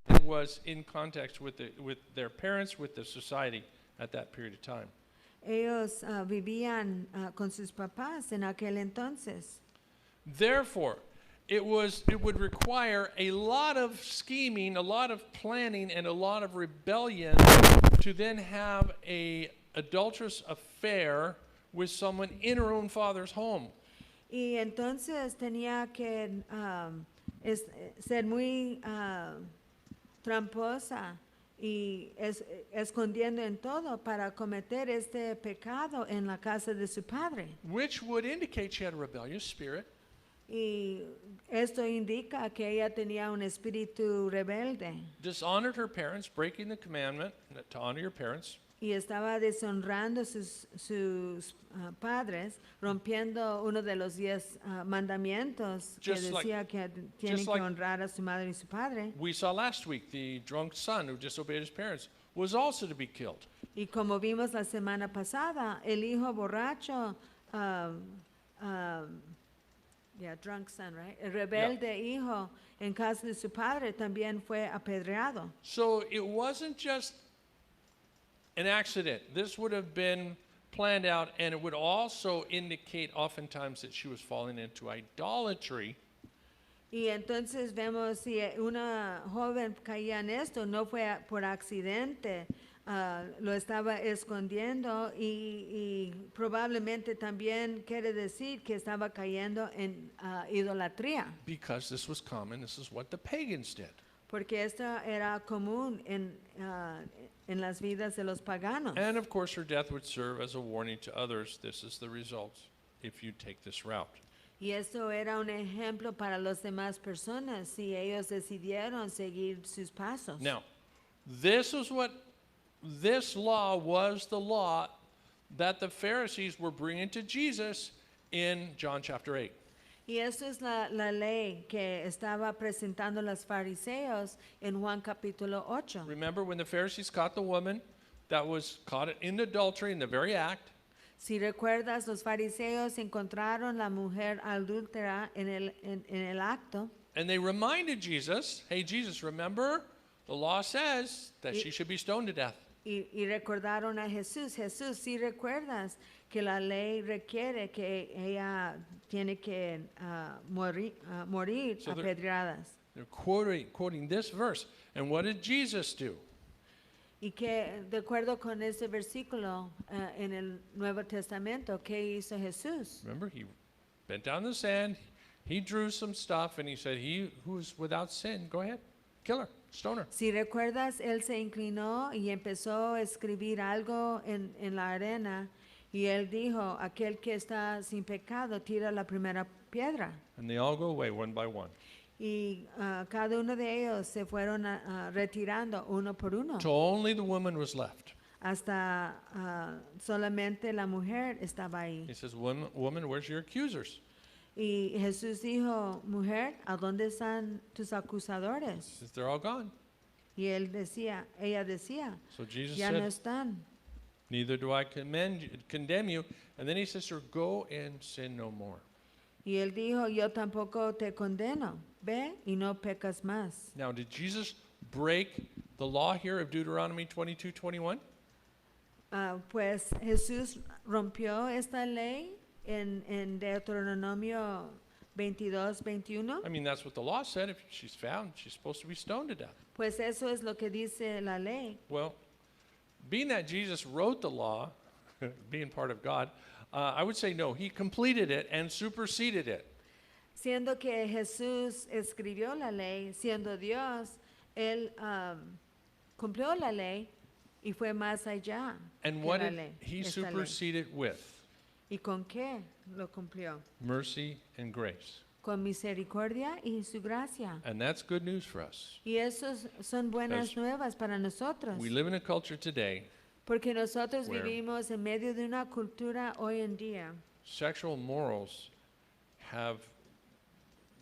It was in context with their parents, with the society at that period of time. Ellos vivían con sus papás en aquel entonces. Therefore, it would require a lot of scheming, a lot of planning, and a lot of rebellion to then have a adulterous affair with someone in her own father's home. Y entonces tenía que ser muy tramposa y escondiendo en todo para cometer este pecado en la casa de su padre. Which would indicate she had a rebellious spirit. Y esto indica que ella tenía un espíritu rebelde. Dishonored her parents, breaking the commandment to honor your parents. y estaba deshonrando sus padres, rompiendo uno de los 10 mandamientos que Just like- decía que tienen just que like- honrar a su madre y su padre. We saw last week the drunk son who disobeyed his parents was also to be killed. Y como vimos la semana pasada, el hijo borracho, drunk son, right? El rebelde hijo en casa de su padre también fue apedreado. So it wasn't just an accident. This would have been planned out, and it would also indicate oftentimes that she was falling into idolatry. Y entonces vemos si una joven caía en esto, no fue por accidente, lo estaba escondiendo y probablemente también quiere decir que estaba cayendo en idolatría, Because this was common, this is what the pagans did. porque esto era común en las vidas de los paganos. And of course, her death would serve as a warning to others. This is the result if you take this route. Y esto era un ejemplo para las demás personas si ellos decidieron seguir sus pasos. Now, this law was the law that the Pharisees were bringing to Jesus in John chapter 8. Y esto es la ley que estaba presentando los fariseos en Juan capítulo 8. Remember when the Pharisees caught the woman that was caught in adultery in the very act? Si recuerdas, los fariseos encontraron la mujer adúltera en el acto And they reminded Jesus, hey, Jesus, remember the law says that she should be stoned to death. y recordaron a Jesús. Jesús, si recuerdas que la ley requiere que ella tiene que morir So they're- apedreadas. They're quoting this verse. And what did Jesus do? Y que, de acuerdo con este versículo en el Nuevo Testamento, ¿qué hizo Jesús? Remember, he bent down the sand, he drew some stuff, and he said, he who is without sin, go ahead, kill her, stone her. Si recuerdas, él se inclinó y empezó a escribir algo en la arena y él dijo, aquel que está sin pecado, tira la primera piedra. And they all go away one by one. Y cada uno de ellos se fueron retirando uno por uno, Till only the woman was left. hasta solamente la mujer estaba ahí. He says, woman, where's your accusers? Y Jesús dijo, mujer, ¿a dónde están tus He acusadores? says, they're all gone. Y ella decía, So Jesus ya no said, están. neither do I condemn you. And then he says to her, go and sin no more. Y él dijo, yo tampoco te condeno, ve y no pecas más. Now, did Jesus break the law here of Deuteronomy 22:21? Pues Jesús rompió esta ley en Deuteronomio 22:21. I mean, that's what the law said. If she's found, she's supposed to be stoned to death. Pues eso es lo que dice la ley. Well, being that Jesus wrote the law, being part of God, I would say no, he completed it and superseded it. Siendo que Jesús escribió la ley, siendo Dios, él cumplió la ley y fue más allá And que what la did ley, he esta ley. supersede it with? ¿Y con qué lo cumplió? Mercy and grace. Con misericordia y su gracia. And that's good news for us. Y esos son buenas Because nuevas para nosotros. We live in a culture today, Porque nosotros Where- vivimos en medio de una cultura hoy en día. sexual morals have,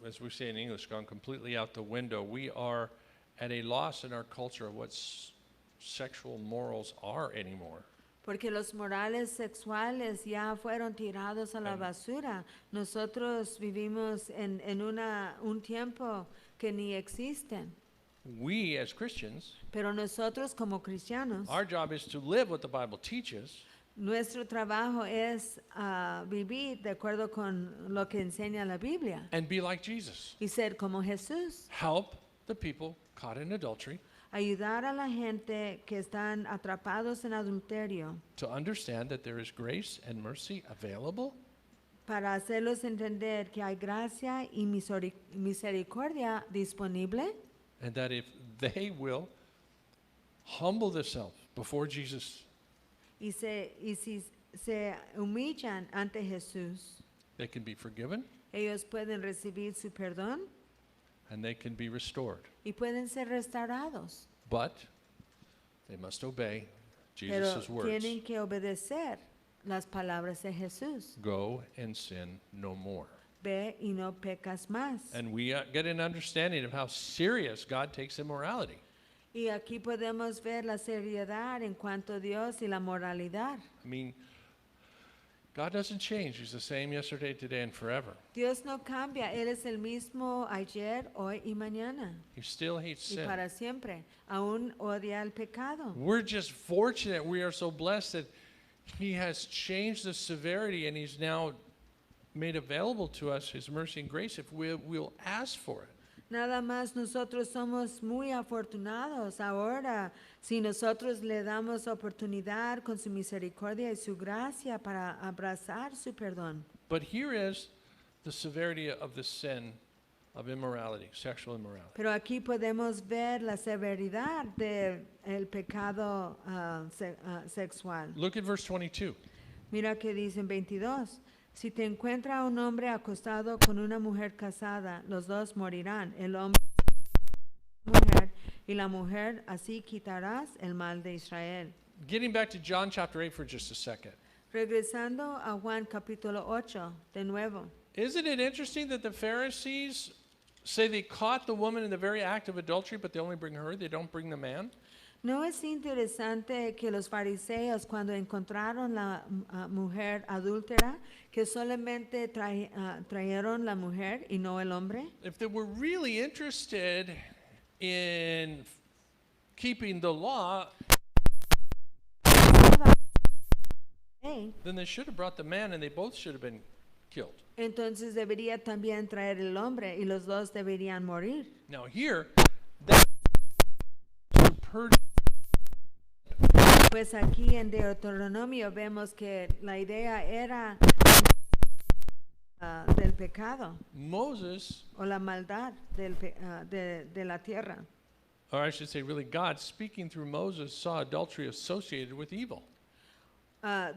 as we say in English, gone completely out the window. We are at a loss in our culture of what sexual morals are anymore. Porque los morales sexuales ya fueron tirados a la basura. Nosotros vivimos en un tiempo que ni existen. We as Christians, Pero nosotros como cristianos, our job is to live what the Bible teaches nuestro trabajo es vivir de acuerdo con lo que enseña la Biblia and be like Jesus. y ser como Jesús. Help the people caught in adultery Ayudar a la gente que están atrapados en adulterio to understand that there is grace and mercy available para hacerlos entender que hay gracia y misericordia disponible and that if they will humble themselves before Jesus, y si se humillan ante Jesús, they can be forgiven ellos pueden recibir su perdón and they can be restored. y pueden ser restaurados. But they must obey pero Jesus' words. tienen que obedecer las palabras de Jesús. Go and sin no more. Ve y no pecas más. And we get an understanding of how serious God takes immorality. Y aquí podemos ver la seriedad en cuanto a Dios y la moralidad. I mean, God doesn't change. He's the same yesterday, today, and forever. Dios no cambia, Él es el mismo ayer, hoy y mañana. He still hates Y sin. para siempre. Aún odia el pecado. We're just fortunate. We are so blessed that He has changed the severity and He's now made available to us His mercy and grace if we'll ask for it. Nada más nosotros somos muy afortunados ahora si nosotros le damos oportunidad con su misericordia y su gracia para abrazar su perdón. But here is the severity of the sin of immorality, sexual immorality. Pero aquí podemos ver la severidad del pecado sexual. Look at verse 22. Mira que dice en 22. Si te encuentra un hombre acostado con una mujer casada, los dos morirán, el hombre y la mujer, y la mujer, así quitarás el mal de Israel. Getting back to John chapter 8 for just a second. Regresando a Juan capítulo 8, de nuevo. Isn't it interesting that the Pharisees say they caught the woman in the very act of adultery, but they only bring her, they don't bring the man? ¿No es interesante que los fariseos cuando encontraron la mujer adúltera, que solamente trajeron la mujer y no el hombre? If they were really interested in keeping the law, then they should have brought the man and they both should have been killed. Entonces debería también traer el hombre y los dos deberían morir. Now here, that to purge. Pues aquí en Deuteronomio vemos que la idea era del pecado Moses, o la maldad de la tierra. or I should say really God, speaking through Moses, saw adultery associated with evil.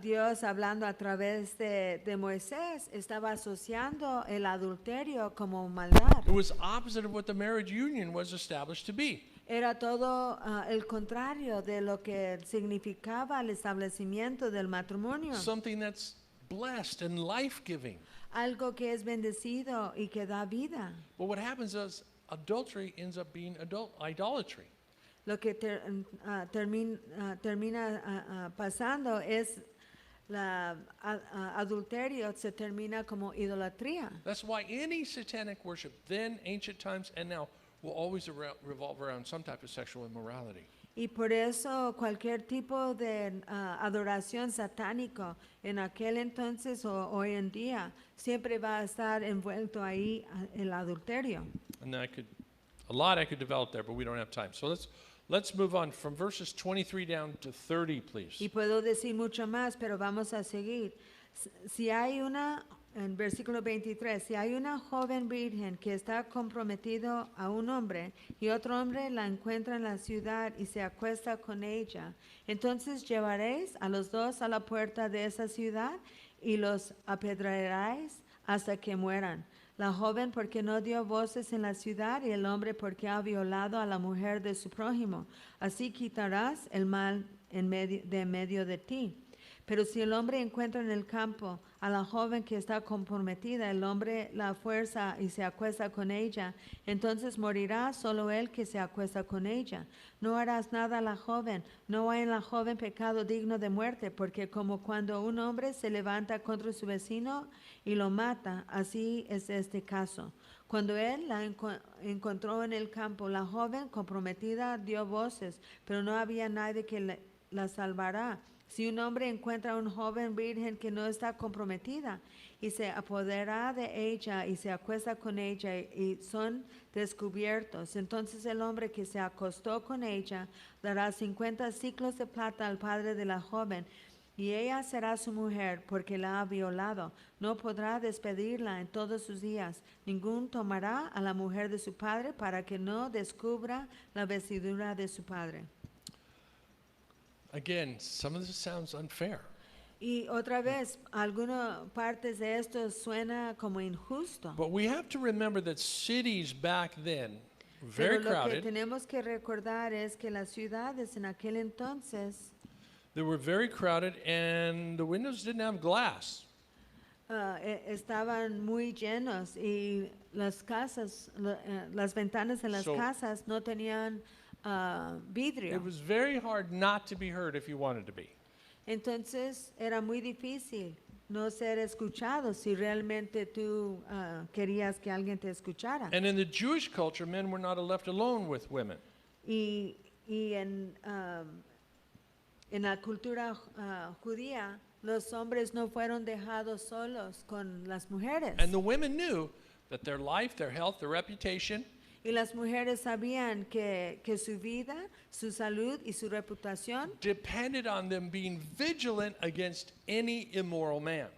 Dios hablando a través de Moisés estaba asociando el adulterio como maldad. It was opposite of what the marriage union was established to be. Era todo el contrario de lo que significaba el establecimiento del matrimonio. Something that's blessed and life-giving. Algo que es bendecido y que da vida. But what happens is adultery ends up being idolatry. Lo que termina pasando es la adulterio se termina como idolatría. That's why any satanic worship, then, ancient times, and now, will always revolve around some type of sexual immorality. Y por eso cualquier tipo de adoración satánico en aquel entonces o hoy en día siempre va a estar envuelto ahí el adulterio. And I could develop there, but we don't have time. So let's move on from verses 23 down to 30, please. Y puedo decir mucho más, pero vamos a seguir. Si hay en versículo 23, si hay una joven virgen que está comprometido a un hombre y otro hombre la encuentra en la ciudad y se acuesta con ella, entonces llevaréis a los dos a la puerta de esa ciudad y los apedrearéis hasta que mueran. La joven porque no dio voces en la ciudad y el hombre porque ha violado a la mujer de su prójimo. Así quitarás el mal en medio de ti. Pero si el hombre encuentra en el campo a la joven que está comprometida, el hombre la fuerza y se acuesta con ella, entonces morirá solo él que se acuesta con ella. No harás nada a la joven, no hay en la joven pecado digno de muerte, porque como cuando un hombre se levanta contra su vecino y lo mata, así es este caso. Cuando él la encontró en el campo, la joven comprometida dio voces, pero no había nadie que la salvará. Si un hombre encuentra a una joven virgen que no está comprometida y se apodera de ella y se acuesta con ella y son descubiertos, entonces el hombre que se acostó con ella dará 50 siclos de plata al padre de la joven y ella será su mujer porque la ha violado. No podrá despedirla en todos sus días. Ningún tomará a la mujer de su padre para que no descubra la vestidura de su padre. Again, some of this sounds unfair. Y otra vez, algunas partes de esto suena como injusto. But we have to remember that cities back then, very Pero lo que crowded, tenemos que recordar es que las ciudades en aquel entonces They were very crowded, and the windows didn't have glass. Estaban muy llenos y las casas, las ventanas en las So- casas no tenían vidrio. It was very hard not to be heard if you wanted to be. Entonces era muy difícil no ser escuchado si realmente tú querías que alguien te escuchara. And in the Jewish culture, men were not left alone with women. Y en la cultura judía, los hombres no fueron dejados solos con las mujeres. And the women knew that their life, their health, their reputation Y las mujeres sabían que su vida, su salud y su reputación depended on them being vigilant against any immoral man.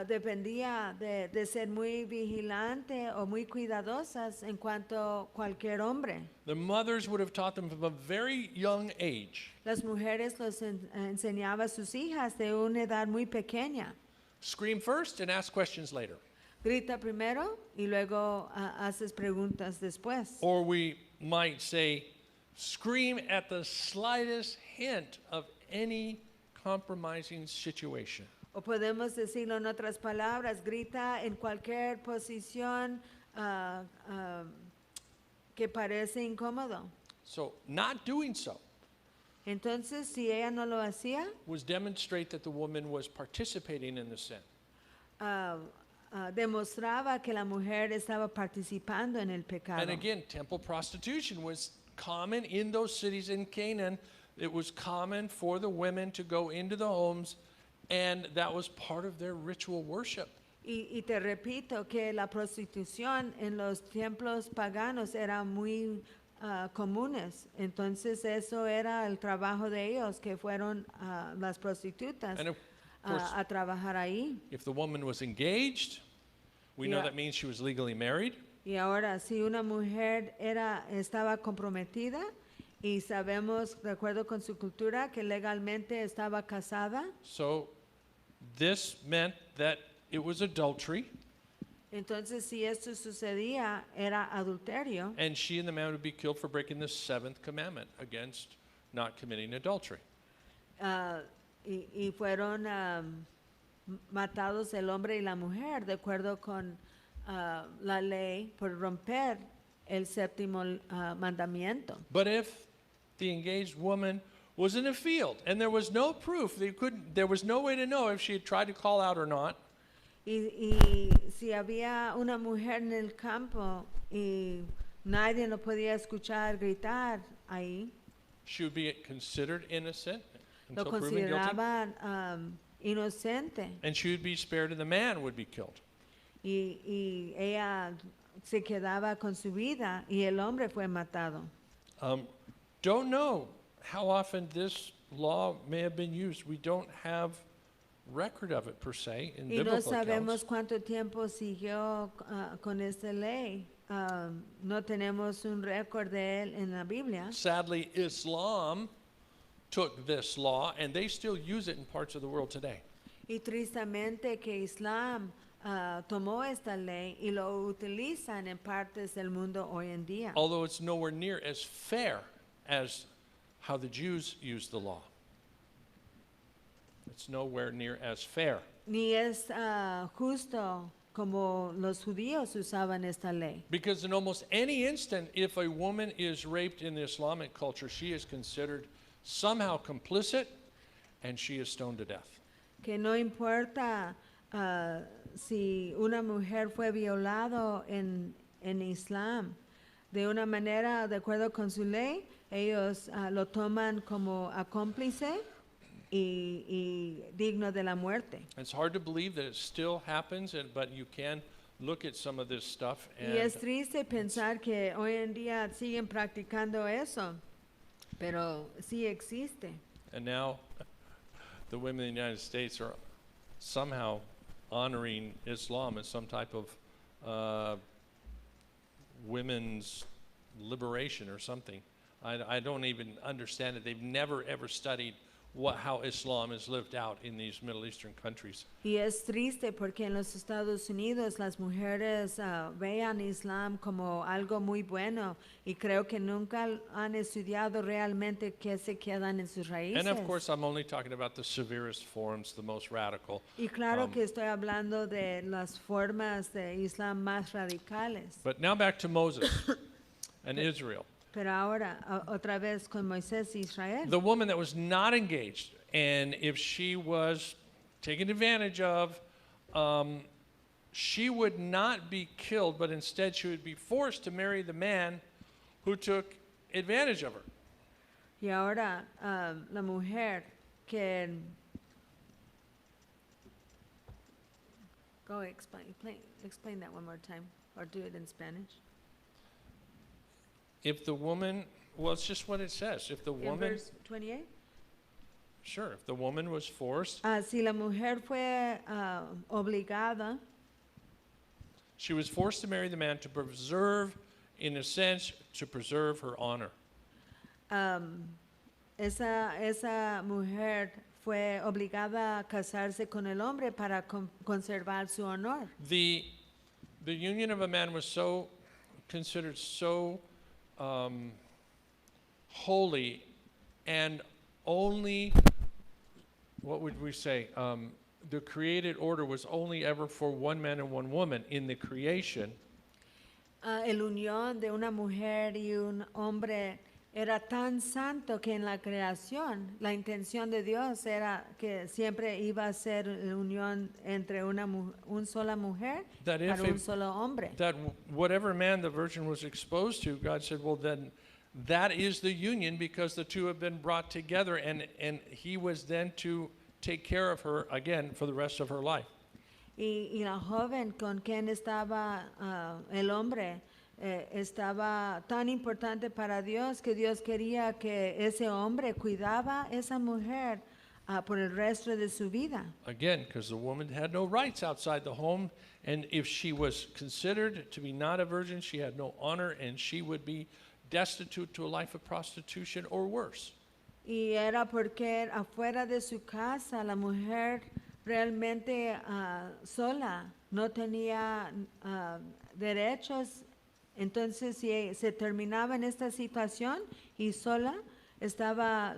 dependía de ser muy vigilante o muy cuidadosas en cuanto a cualquier hombre. The mothers would have taught them from a very young age. Las mujeres los enseñaban a sus hijas de una edad muy pequeña. Scream first and ask questions later. Grita primero y luego haces preguntas después. Or we might say, scream at the slightest hint of any compromising situation. O podemos decirlo en otras palabras, grita en cualquier posición que parece incómodo. So, not doing so Entonces, si ella no lo hacía, was demonstrate that the woman was participating in the sin. demostraba que la mujer estaba participando en el pecado. And again, temple prostitution was common in those cities in Canaan. It was common for the women to go into the homes, and that was part of their ritual worship. Y te repito que la prostitución en los templos paganos era muy comunes. Entonces eso era el trabajo de ellos, que fueron las prostitutas And of course, a trabajar ahí. if the woman was engaged, we know Yeah. that means she was legally married. Y ahora, si una mujer estaba comprometida y sabemos, de acuerdo con su cultura, que legalmente estaba casada, So this meant that it was adultery, entonces si esto sucedía, era adulterio. and she and the man would be killed for breaking the seventh commandment against not committing adultery. Y fueron matados el hombre y la mujer, de acuerdo con la ley, por romper el séptimo mandamiento. But if the engaged woman was in a field and there was no proof, there was no way to know if she had tried to call out or not, Y si había una mujer en el campo y nadie lo podía escuchar gritar ahí, she would be considered innocent lo until proven guilty, consideraban inocente and she would be spared and the man would be killed. y ella se quedaba con su vida y el hombre fue matado. Don't know how often this law may have been used. We don't have record of it per se in Y no biblical sabemos accounts. cuánto tiempo siguió con esta ley. No tenemos un récord de él en la Biblia. Sadly, Islam took this law and they still use it in parts of the world today. Y tristemente que Islam tomó esta ley y lo utilizan en partes del mundo hoy en día. Although it's nowhere near as fair as how the Jews used the law. It's nowhere near as fair. Ni es justo como los judíos usaban esta ley. Because in almost any instant, if a woman is raped in the Islamic culture, she is considered somehow complicit and she is stoned to death. Que no importa si una mujer fue violado en Islam, de una manera, de acuerdo con su ley, ellos lo toman como cómplice y digno de la muerte. It's hard to believe that it still happens, but you can look at some of this stuff. Y es And triste pensar que hoy en día siguen practicando eso, pero sí existe. And now the women in the United States are somehow honoring Islam as some type of women's liberation or something. I don't even understand it. They've never ever studied how Islam is lived out in these Middle Eastern countries. Y es triste porque en los Estados Unidos las mujeres vean Islam como algo muy bueno y creo que nunca han estudiado realmente qué se quedan en sus raíces. And of course, I'm only talking about the severest forms, the most radical. Y claro que estoy hablando de las formas de Islam más radicales. But now back to Moses and Israel. Pero ahora, otra vez con Moisés y Israel. The woman that was not engaged, and if she was taken advantage of, she would not be killed, but instead she would be forced to marry the man who took advantage of her. Y ahora la mujer que... Go explain that one more time, or do it in Spanish. If the woman, well, it's just what it says. If the In woman, verse 28. sure, if the woman was forced, Si la mujer fue obligada, she was forced to marry the man to preserve, in a sense, to preserve her honor. esa mujer fue obligada a casarse con el hombre para conservar su honor. The union of a man was considered so holy, and only, what would we say? The created order was only ever for one man and one woman in the creation. El unión de una mujer y un hombre era tan santo que en la creación la intención de Dios era que siempre iba a ser la unión entre una sola mujer That if para un it- solo hombre. That whatever man the virgin was exposed to, God said, well, then that is the union, because the two have been brought together, and he was then to take care of her again for the rest of her life. Y la joven con quien estaba el hombre estaba tan importante para Dios que Dios quería que ese hombre cuidaba a esa mujer por el resto de su vida. Again, because the woman had no rights outside the home, and if she was considered to be not a virgin, she had no honor, and she would be destitute to a life of prostitution or worse. Y era porque afuera de su casa la mujer realmente sola no tenía derechos. Entonces, si se terminaba en esta situación y sola, estaba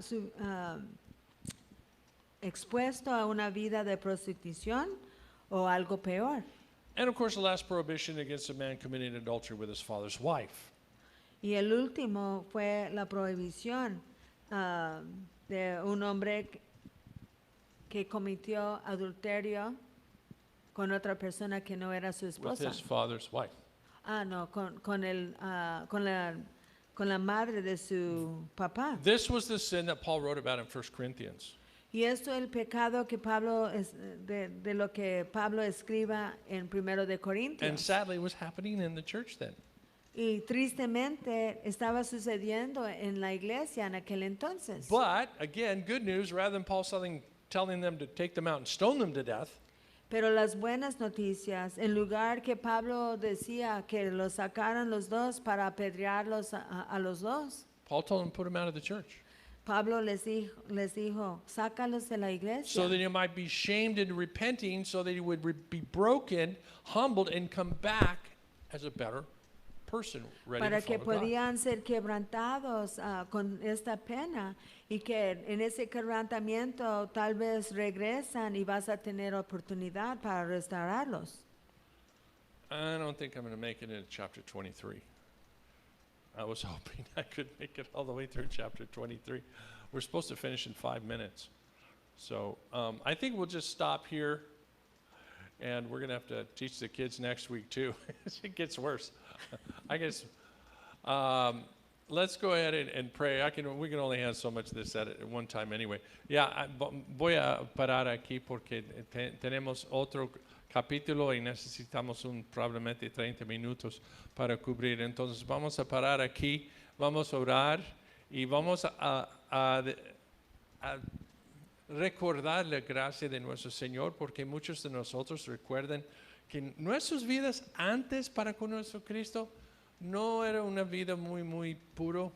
expuesto a una vida de prostitución o algo peor. And of course, the last prohibition against a man committing adultery with his father's wife. Y el último fue la prohibición de un hombre que cometió adulterio con otra persona que no era su With esposa. his father's wife. No, con la madre de su papá. This was the sin that Paul wrote about in 1 Corinthians. Y esto es el pecado que Pablo de lo que Pablo escriba en 1 de And Corintios. sadly, it was happening in the church then. Y tristemente estaba sucediendo en la iglesia en aquel entonces. But, again, good news, rather than Paul telling them to take them out and stone them to death, Pero las buenas noticias, en lugar que Pablo decía que los sacaran los dos para apedrearlos a los dos, Paul told them to put them out of the church. Pablo les dijo, sácalos de la iglesia. So that he might be shamed in repenting, so that he would be broken, humbled, and come back as a better person, ready para to que follow God. podían ser quebrantados con esta pena y que en ese quebrantamiento tal vez regresan y vas a tener oportunidad para restaurarlos. I don't think I'm going to make it into chapter 23. I was hoping I could make it all the way through chapter 23. We're supposed to finish in 5 minutes. So I think we'll just stop here, and we're going to have to teach the kids next week too. It gets worse. I guess let's go ahead and pray. We can only have so much of this at one time anyway. Yeah, voy a parar aquí porque tenemos otro capítulo y necesitamos probablemente 30 minutos para cubrir. Entonces vamos a parar aquí, vamos a orar y vamos a recordar la gracia de nuestro Señor, porque muchos de nosotros recuerdan que nuestras vidas antes para con nuestro Cristo no era una vida muy pura,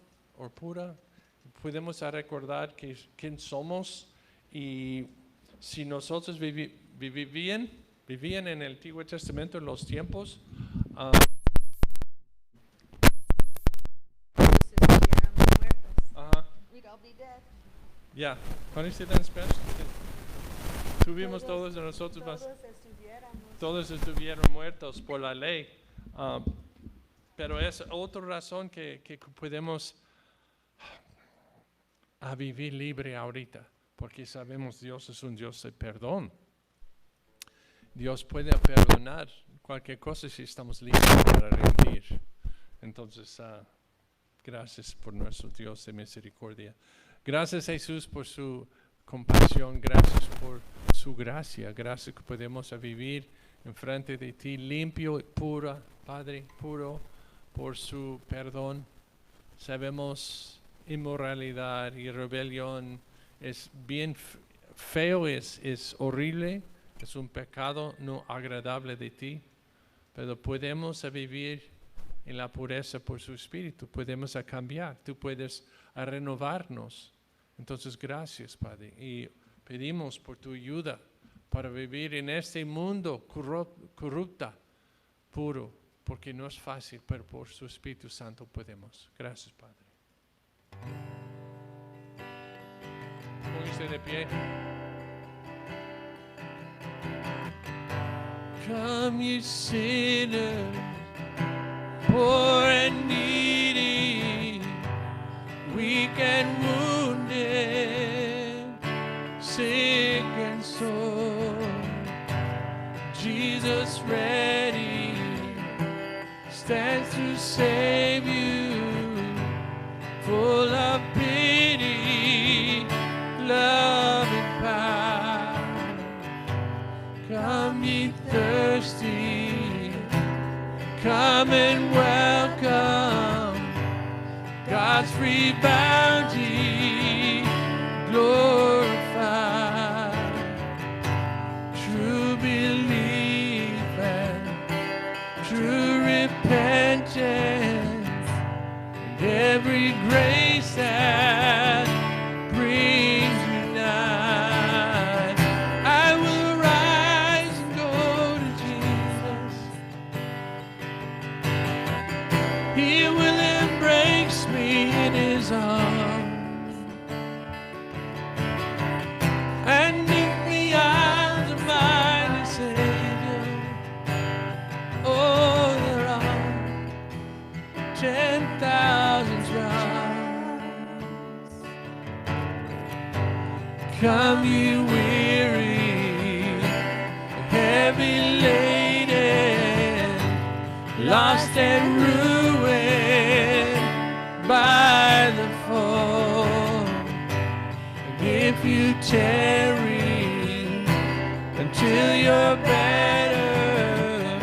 podemos recordar quién somos y si nosotros vivían en el Antiguo Testamento en los tiempos, ya, cuando están esperados, tuvimos todos de nosotros todos estuvieron muertos por la ley, pero es otra razón que podemos vivir libre ahorita, porque sabemos Dios es un Dios de perdón. Dios puede perdonar cualquier cosa si estamos listos para rendir. Entonces, gracias por nuestro Dios de misericordia. Gracias, Jesús, por su compasión. Gracias por su gracia. Gracias que podemos vivir enfrente de ti limpio y puro, Padre, puro, por su perdón. Sabemos inmoralidad y rebelión es bien feo, es horrible. Es un pecado no agradable de ti, pero podemos vivir en la pureza por su Espíritu, podemos cambiar, tú puedes renovarnos. Entonces, gracias, Padre, y pedimos por tu ayuda para vivir en este mundo corrupta, puro, porque no es fácil, pero por su Espíritu Santo podemos. Gracias, Padre. Póngase de pie. Come, you sinners, poor and needy, weak and wounded, sick and sore. Jesus ready stands to save you, full of pity, love and power. Come, ye thirsty, come and welcome God's free bounty glorified. True belief and true repentance and every grace that brings you nigh. I will rise and go to Jesus. He will embrace me in his arms and in the arms of my Savior. Oh, there are 10,000 trials. Come, you weary, heavy laden, lost and ruined by the fall. And if you tarry until you're better,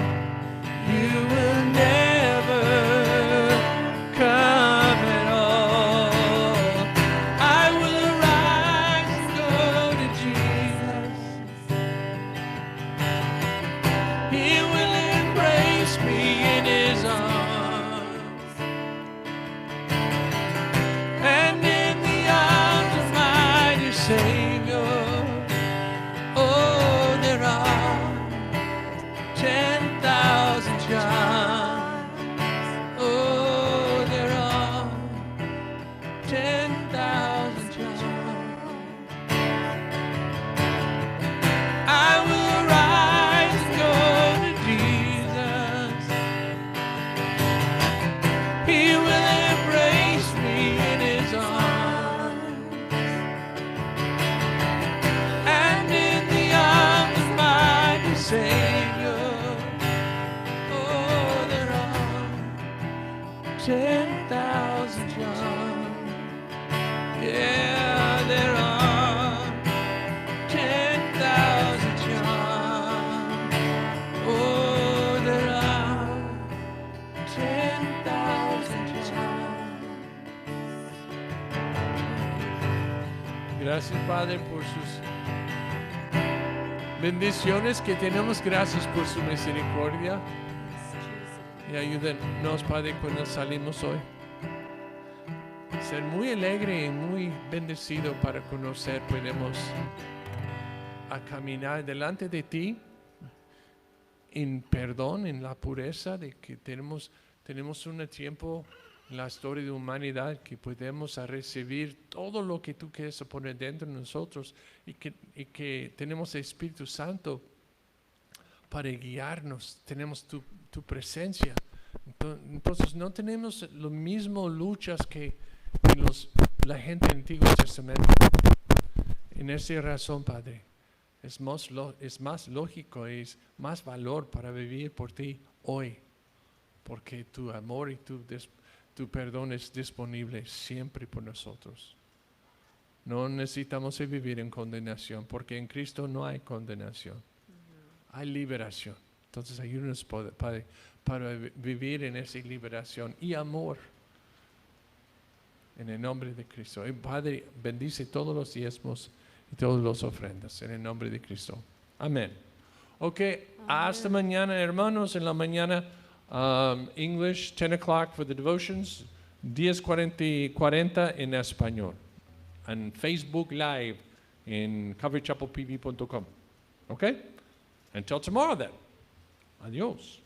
you will never come at all. I will arise and go to Jesus. He will embrace me in his arms and in the arms of my dear Savior. Oh, there are 10,000 times. Oh, there are 10,000 times. I will rise and go to Jesus. He will embrace me in his arms and in the arms of my dear Savior. Oh, there are 10,000 times. Yeah, there are 10,000 times. Oh, there are 10,000 times. Gracias, Padre, por sus bendiciones que tenemos. Gracias por su misericordia. Y ayúdenos, Padre, cuando salimos hoy. ser muy alegre y muy bendecido para conocer, podemos a caminar delante de ti en perdón, en la pureza de que tenemos un tiempo en la historia de humanidad que podemos a recibir todo lo que tú quieres poner dentro de nosotros y que tenemos el Espíritu Santo para guiarnos, tenemos tu presencia. Entonces no tenemos las mismas luchas que en la gente del Antiguo Testamento. En esa razón, Padre, es más lógico, es más valor para vivir por ti hoy, porque tu amor y tu perdón es disponible siempre por nosotros. No necesitamos vivir en condenación, porque en Cristo no hay condenación, hay liberación. Entonces ayúdanos, Padre, para vivir en esa liberación y amor. En el nombre de Cristo. Y Padre, bendice todos los diezmos y todas las ofrendas. En el nombre de Cristo. Amén. Ok, hasta mañana, hermanos. En la mañana, English, 10 o'clock for the devotions. 10:40 en español. En Facebook Live en coverchapelpv.com. Ok? Until tomorrow then. Adiós.